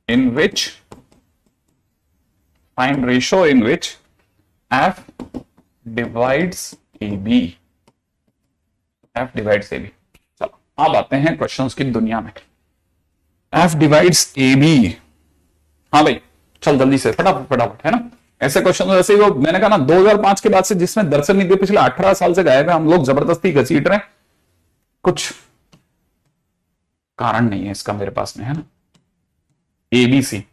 in which F divides A B, F divides A B. चलो अब आते हैं क्वेश्चंस की दुनिया में। एफ डिवाइड्स ए बी, हाँ भाई चल जल्दी से फटाफट, है ना। ऐसे क्वेश्चन वैसे ही वो मैंने कहा ना 2005 के बाद से जिसमें दर्शन नहीं दिए, पिछले 18 साल से गायब है, हम लोग जबरदस्ती घसीट रहे हैं, कुछ कारण नहीं है इसका मेरे पास में, है ना। एबीसी,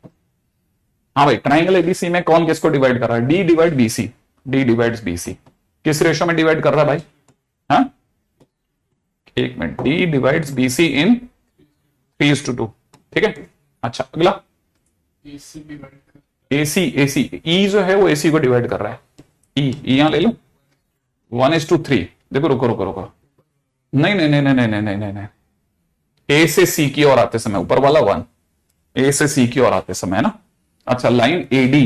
हाँ भाई ट्राइंगल एबीसी में कौन किसको डिवाइड कर रहा है, D divide BC, D divides BC, किस रेशो में डिवाइड कर रहा है भाई, हाँ एक मिनट, डी डिवाइड्स बीसी इन 3:2, ठीक है। अच्छा अगला एसी ई जो है वो एसी को डिवाइड कर रहा है, ई यहां ले लो 1:3, देखो रुको, नहीं, ए से सी की ओर आते समय ऊपर वाला 1, ए से सी की ओर आते समय, है ना। अच्छा, लाइन एडी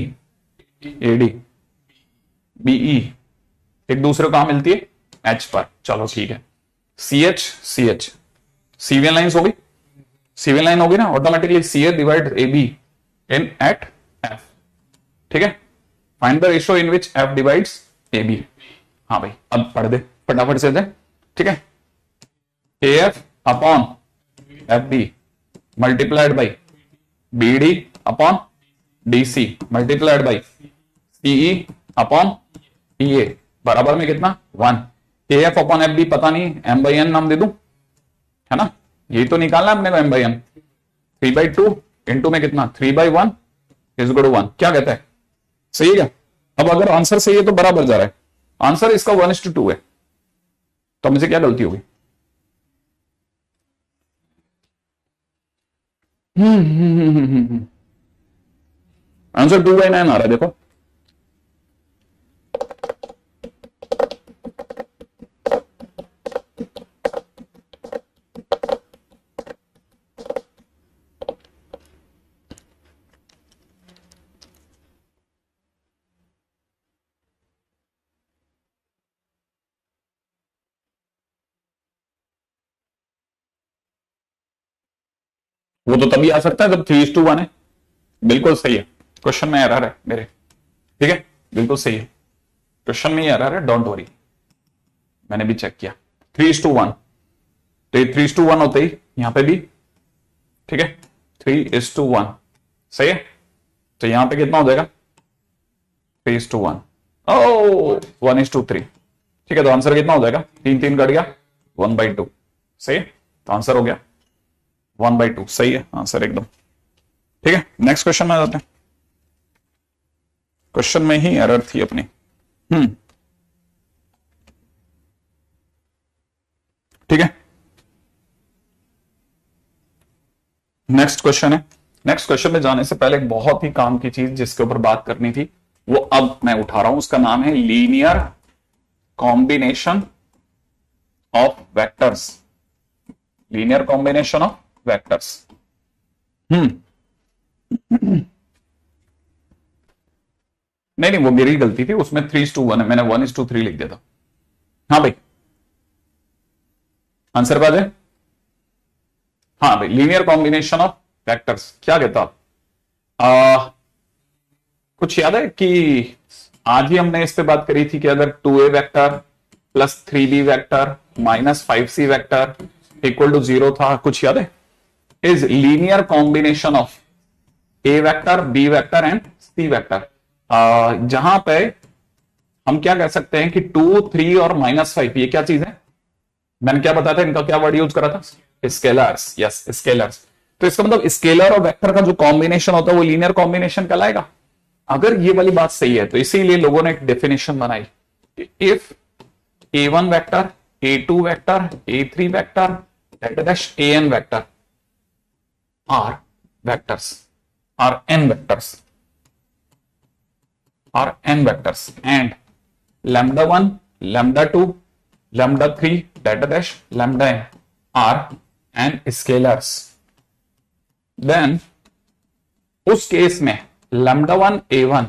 बीई एक दूसरे को कहां मिलती है, एच पर, चलो ठीक है, सीएच सीवियन लाइन हो गई, सीवियन लाइन होगी ना automatically, CH divide A B in at F, ठीक है। Find the ratio in which F divides A B, हाँ भाई अब पढ़ दे फटाफट से दे, ठीक है। A F upon F B multiplied by B D upon D C multiplied by CE upon E A बराबर में कितना 1। A F upon F B पता नहीं, एम बाई एन नाम दे दूं, है ना, यही तो निकालना है अपने को, एम बाई एन 3/2 इंटू में कितना 3/1 इज इक्वल टू 1, क्या कहता है, सही है क्या। अब अगर आंसर सही है तो बराबर जा रहा है, आंसर इसका 1:2 है, तो मुझे क्या गलती होगी, आंसर 2/9 आ रहा है, देखो वो तो तभी आ सकता है जब 3:1 है, बिल्कुल सही है, क्वेश्चन में एरर है मेरे, ठीक है, बिल्कुल सही है, क्वेश्चन में एरर है, डोंट वरी, मैंने भी चेक किया 3:1, तो 3:1 होते ही यहां पे भी, ठीक है 3:1 सही है, तो यहां पे कितना हो जाएगा 3:1, ओ 1:3, ठीक है, तो आंसर कितना हो जाएगा, 3 कट गया 1/2, सही है, तो आंसर हो गया 1/2, सही है आंसर एकदम, ठीक है। नेक्स्ट क्वेश्चन में आ जाते हैं, क्वेश्चन में ही एरर थी अपनी, ठीक है। नेक्स्ट क्वेश्चन है। नेक्स्ट क्वेश्चन में जाने से पहले एक बहुत ही काम की चीज जिसके ऊपर बात करनी थी वो अब मैं उठा रहा हूं, उसका नाम है linear combination of vectors. Linear combination of vectors. नहीं नहीं, वो मेरी गलती थी, उसमें 3:1 है, मैंने 1:3 लिख दिया था। हाँ भाई, आंसर बात है। हाँ भाई, लीनियर कॉम्बिनेशन ऑफ वेक्टर्स क्या कहता आप? कुछ याद है कि आज ही हमने इस पे बात करी थी कि अगर 2a vector plus 3b vector minus 5c vector equal to 0 था, कुछ याद है? Is linear combination of a vector, b vector and c vector. जहां पे हम क्या कह सकते हैं कि 2, 3 और -5 ये क्या चीज है? मैंने क्या बताया था, इनका क्या वर्ड यूज करा था? स्केलर्स। Yes, scalars. तो इसका मतलब स्केलर और वेक्टर का जो कॉम्बिनेशन होता है वो लीनियर कॉम्बिनेशन कहलाएगा। अगर ये वाली बात सही है तो इसीलिए लोगों ने एक डेफिनेशन बनाई, if a1 vector, a2 vector, a3 vector, an vector are vectors, are n vectors, are n vectors and lambda 1, lambda 2, lambda 3 data dash lambda n are n scalars, then उस केस में lambda 1 a1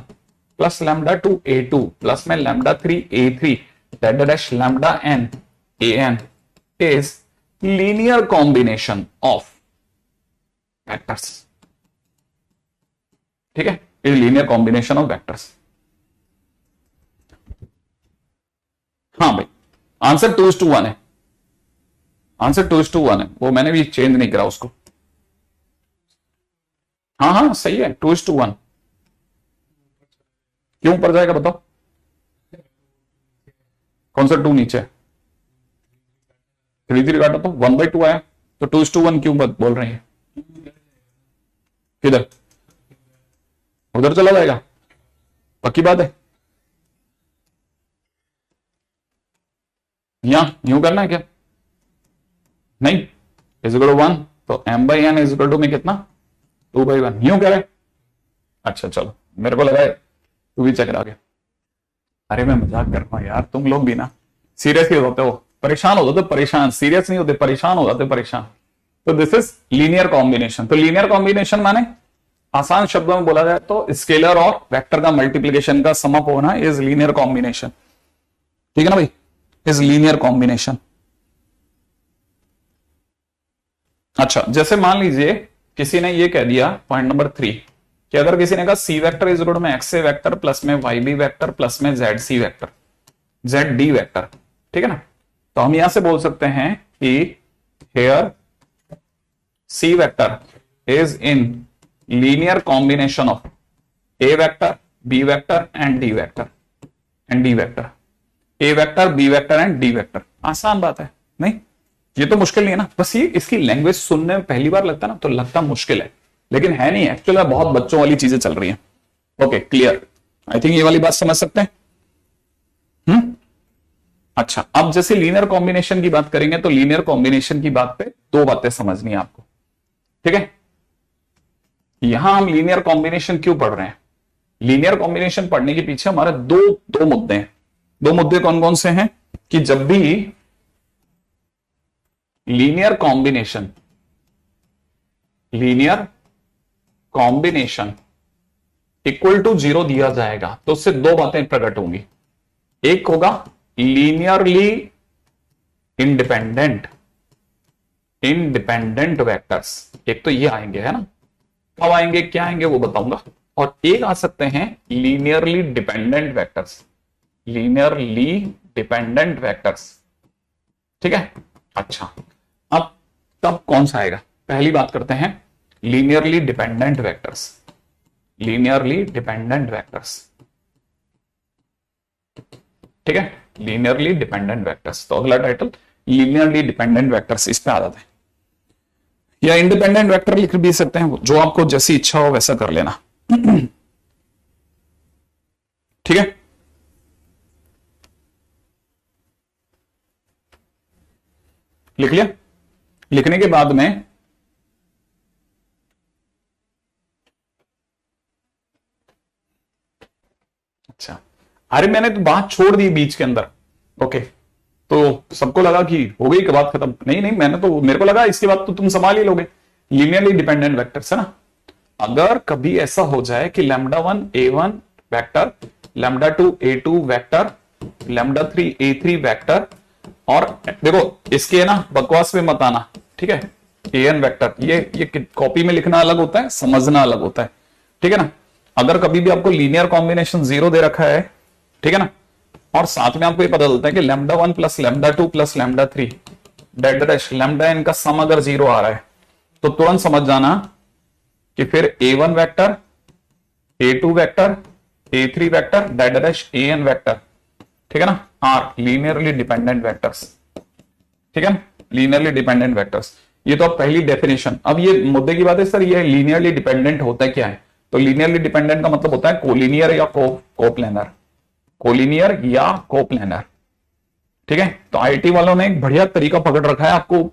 plus lambda 2 a2 plus में lambda 3 a3 data dash lambda n an is linear combination of vectors। ठीक है, is linear combination of vectors। हाँ भाई, answer 2:1 है। Answer 2:1 है, वो मैंने भी चेंज नहीं करा उसको। हाँ हाँ सही है, 2:1। क्यों ऊपर जाएगा बताओ? कौन सा 2 नीचे? 3 काटा तो 1/2 आया, तो 2:1 क्यों बोल रही है? किधर? उधर चला जाएगा, पक्की बात है? यहां यूं करना है क्या? नहीं, इजिकल 1 तो m/n इजिकल टू में कितना? 2/1 यूं कह रहे? अच्छा चलो, मेरे को लगा तू भी चकरा गया। अरे मैं मजाक कर रहा हूं यार, तुम लोग भी ना सीरियस ही होते हो, परेशान हो जाते, परेशान, सीरियस नहीं होते, परेशान हो जाते, परेशान। तो दिस इज लीनियर कॉम्बिनेशन। तो लीनियर कॉम्बिनेशन माने आसान शब्दों में बोला जाए तो स्केलर और वेक्टर का मल्टीप्लीकेशन का सम अप होना इज लीनियर कॉम्बिनेशन। ठीक है ना भाई, इज लीनियर कॉम्बिनेशन। अच्छा, जैसे मान लीजिए किसी ने ये कह दिया पॉइंट नंबर 3 कि अगर किसी ने कहा C vector is equal to में एक्स ए वेक्टर प्लस में वाई बी वेक्टर प्लस में Z C vector, Z D vector, ठीक है ना, तो हम यहां से बोल सकते हैं कि here C vector is in linear combination of A vector, B vector and D vector, and D vector, A vector, B vector and D vector. आसान बात है, नहीं ये तो मुश्किल नहीं है ना, बस ये इसकी लैंग्वेज सुनने में पहली बार लगता ना तो लगता मुश्किल है, लेकिन है नहीं, एक्चुअली बहुत बच्चों वाली चीजें चल रही हैं। ओके क्लियर, आई थिंक ये वाली बात समझ सकते हैं। अच्छा, अब जैसे लीनियर कॉम्बिनेशन की बात करेंगे तो लीनियर कॉम्बिनेशन की बात पे दो बातें समझनी है आपको, ठीक है। यहां हम लीनियर कॉम्बिनेशन क्यों पढ़ रहे हैं? लीनियर कॉम्बिनेशन पढ़ने के पीछे हमारे दो मुद्दे हैं। दो मुद्दे कौन कौन से हैं कि जब भी लीनियर कॉम्बिनेशन इक्वल टू 0 दिया जाएगा तो उससे दो बातें प्रकट होंगी। एक होगा लीनियरली इंडिपेंडेंट वेक्टर्स, एक तो ये आएंगे, है ना, कब आएंगे क्या आएंगे वो बताऊंगा, और एक आ सकते हैं linearly dependent vectors, linearly dependent vectors, ठीक है। अच्छा, अब तब कौन सा आएगा? पहली बात करते हैं linearly dependent vectors, linearly dependent vectors, ठीक है, लीनियरली डिपेंडेंट वेक्टर्स। तो अगला टाइटल लीनियरली डिपेंडेंट वेक्टर्स, इस पे आ जाते हैं, या इंडिपेंडेंट वेक्टर लिख भी सकते हैं, जो आपको जैसी इच्छा हो वैसा कर लेना, ठीक है। लिख लिया? लिखने के बाद में अरे मैंने तो बात छोड़ दी बीच के अंदर। ओके, तो सबको लगा कि हो गई कि बात खत्म। नहीं नहीं, मेरे को लगा इसके बाद तो तुम संभाल ही लोगे। लीनियरली डिपेंडेंट वेक्टर्स है ना, अगर कभी ऐसा हो जाए कि λ1 a1 vector, λ2 a2 vector, λ3 a3 vector, और देखो इसके है ना बकवास में मत आना, ठीक है। an वेक्टर ये कॉपी में लिखना अलग होता है, समझना अलग होता है, ठीक है ना। अगर कभी भी आपको लीनियर कॉम्बिनेशन 0 दे रखा है, ठीक है ना, और साथ में आपको ये पता चलता है कि λ1 plus λ2 plus λ3 dead dash λn का सम अगर 0 आ रहा है, तो तुरंत समझ जाना कि फिर a1 vector, a2 vector, a3 vector, dead dash an vector, ठीक है ना, आर लीनियरली डिपेंडेंट वेक्टर्स, ठीक है ना, लीनियरली डिपेंडेंट वेक्टर्स। ये तो अब पहली डेफिनेशन। अब ये मुद्दे की बात है सर, ये लीनियरली डिपेंडेंट होता है क्या है? तो लीनियरली डिपेंडेंट का मतलब होता है कोलिनियर या कोप्लेनर, कोलिनियर या कोप्लेनर, ठीक है। तो आईटी वालों ने एक बढ़िया तरीका पकड़ रखा है आपको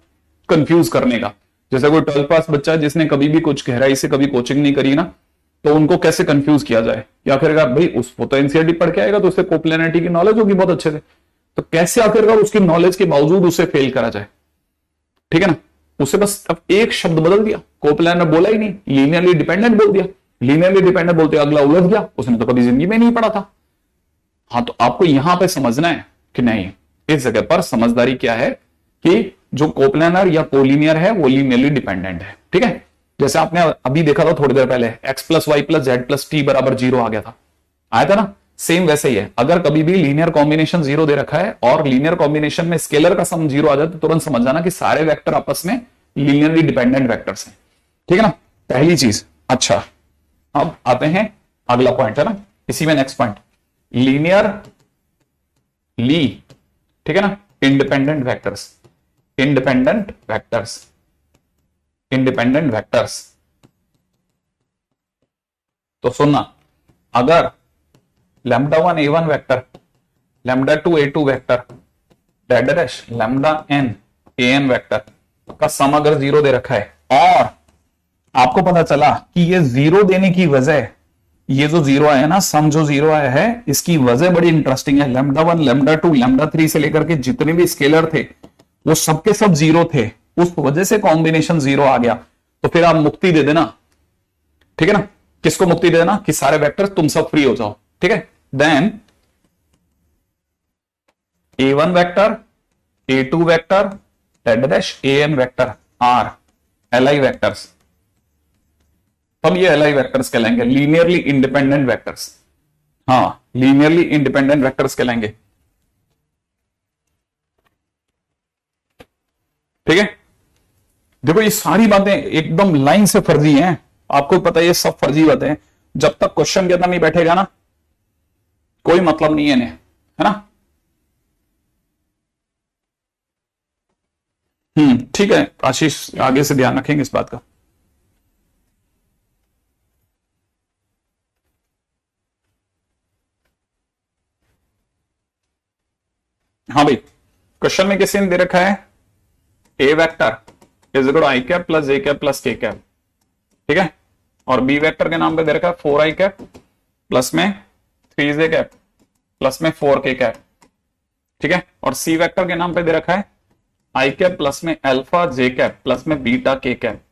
कंफ्यूज करने का। जैसे कोई 12th पास बच्चा है जिसने कभी भी कुछ गहराई से कभी कोचिंग नहीं करी ना, तो उनको कैसे कंफ्यूज किया जाए, या फिर अगर भाई उसको तो एनसीईआरटी पढ़ के आएगा तो उससे कोप्लेनरिटी की नॉलेज होगी बहुत अच्छे से, तो कैसे आखिरकार उसकी नॉलेज के बावजूद उसे फेल करा जाए, ठीक है ना। उसे बस अब एक शब्द बदल दिया, कोप्लेनर बोला ही नहीं, लीनियरली डिपेंडेंट बोल दिया। लीनियरली डिपेंडेंट बोलते अगला उलझ गया, उसने तो कभी जिंदगी में नहीं पढ़ा था। हाँ, तो आपको यहां पे समझना है कि नहीं, इस जगह पर समझदारी क्या है कि जो कोप्लेनर या कोलिनियर है वो लीनियरली डिपेंडेंट है, ठीक है। जैसे आपने अभी देखा था थोड़ी देर पहले, x plus Y plus Z plus T बराबर 0 आ गया था, आया था ना। सेम वैसे ही है, अगर कभी भी लीनियर कॉम्बिनेशन 0 दे रखा है और लीनियर कॉम्बिनेशन में स्केलर का सम 0 आ जाए, तो तुरंत समझ जाना कि सारे वेक्टर आपस में लीनियरली डिपेंडेंट वेक्टर्स हैं, ठीक है ना, पहली चीज। अच्छा, अब आते हैं अगला पॉइंट है ना, इसी में नेक्स्ट पॉइंट, लीनियर ली, ठीक है ना, independent vectors, independent vectors, independent vectors. तो सुनना, अगर λ1 a1 vector, λ2 a2 vector, dead dash λn an vector का सम अगर 0 दे रखा है, और आपको पता चला कि ये 0 देने की वजह, ये जो 0 आया ना, सम जो 0 आया है, इसकी वजह बड़ी इंटरेस्टिंग है। λ1 λ2 λ3 से लेकर के जितने भी स्केलर थे वो सबके सब 0 थे, उस वजह से कॉम्बिनेशन 0 आ गया। तो फिर आप मुक्ति दे देना, ठीक है ना। किसको मुक्ति दे देना? कि सारे वेक्टर्स तुम सब फ्री हो जाओ, ठीक है। Then a1 vector, a2 vector, dead dash an vector are li vectors. तब ये li वेक्टर्स कहलाएंगे लीनियरली इंडिपेंडेंट वेक्टर्स। हाँ, लीनियरली इंडिपेंडेंट वेक्टर्स कहलाएंगे, ठीक है। देखो ये सारी बातें एकदम लाइन से फर्जी हैं, आपको पता है ये सब फर्जी बातें हैं। जब तक क्वेश्चन के अंदर नहीं बैठेगा ना, कोई मतलब नहीं है इन्हें, है ना। ठीक है आशीष, आगे से ध्यान रखेंगे इस बात का। हाँ भाई, क्वेश्चन में किसी ने दे रखा है A vector is equal to I cap plus J cap plus K cap, ठीक है। और बी वेक्टर के नाम पे दे रखा है 4 आई कैप प्लस में 3 जे कैप प्लस में 4 के कैप, ठीक है। और सी वेक्टर के नाम पे दे रखा है आई कैप प्लस में अल्फा जे कैप प्लस में बीटा के कैप,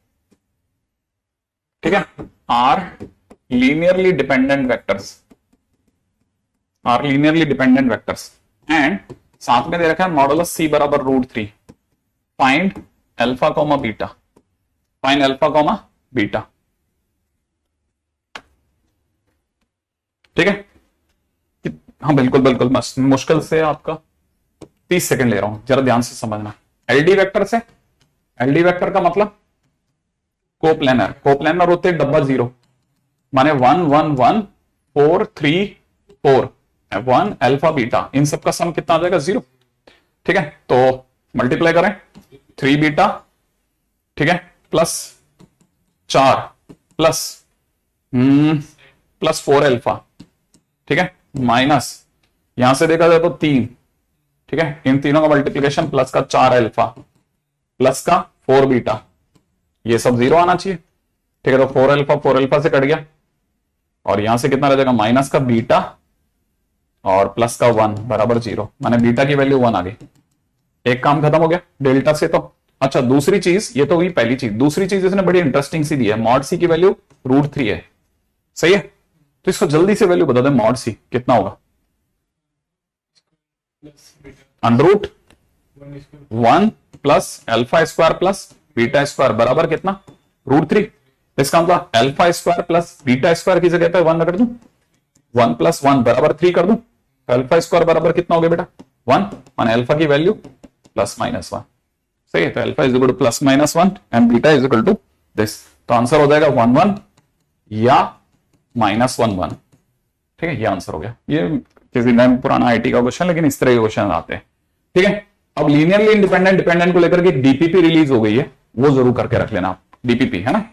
ठीक है। Are linearly dependent vectors, are linearly dependent vectors. And साथ में दे रखा है मॉडुलस सी बराबर √3, find alpha comma beta, find alpha comma beta, ठीक है। हाँ बिल्कुल बिल्कुल, मुश्किल से आपका 30 सेकंड ले रहा हूं, जरा ध्यान से समझना। एलडी वेक्टर से, एलडी वेक्टर का मतलब कोप्लेनर, कोप्लेनर होते डब्बा 0, माने 1 1 1 4 3 4 1 अल्फा बीटा, इन सब का सम कितना आ जाएगा? 0, ठीक है। तो मल्टीप्लाई करें 3 बीटा, ठीक है, प्लस 4 प्लस 4 अल्फा, ठीक है, माइनस यहां से देखा जाए तो 3, ठीक है, इन तीनों का मल्टीप्लिकेशन प्लस का 4 अल्फा प्लस का 4 बीटा, ये सब 0 आना चाहिए, ठीक है। तो 4 अल्फा से कट गया, और यहां से कितना रह जाएगा? माइनस का बीटा और प्लस का 1 बराबर 0, माने बीटा की वैल्यू 1 आ गई। एक काम खत्म हो गया डेल्टा से तो। अच्छा दूसरी चीज, ये तो हुई पहली चीज, दूसरी चीज इसने बड़ी इंटरेस्टिंग सी दी है, मॉड सी की वैल्यू √3 है, सही है। तो इसको जल्दी से वैल्यू बता दे, मॉड सी कितना होगा? Plus beta under root 1 square 1 plus alpha square plus beta square बराबर कितना? √3। इसका मतलब alpha square plus beta square की जगह पे 1 रख दूं, 1 प्लस 1 बराबर 3 कर दूं, अल्फा स्क्वायर बराबर कितना हो गया बेटा? 1, माने अल्फा की वैल्यू +-1, सही है। तो alpha is equal to +-1 and beta is equal to this. तो आंसर हो जाएगा 1 1 या -1 1, ठीक है, ये आंसर हो गया। ये किसी टाइम पुराना आईटी का क्वेश्चन, लेकिन इस तरह के क्वेश्चन आते हैं, ठीक है। अब लीनियरली इंडिपेंडेंट डिपेंडेंट को लेकर के डीपीपी रिलीज हो गई है, वो जरूर करके रख लेना आप, डीपीपी है ना।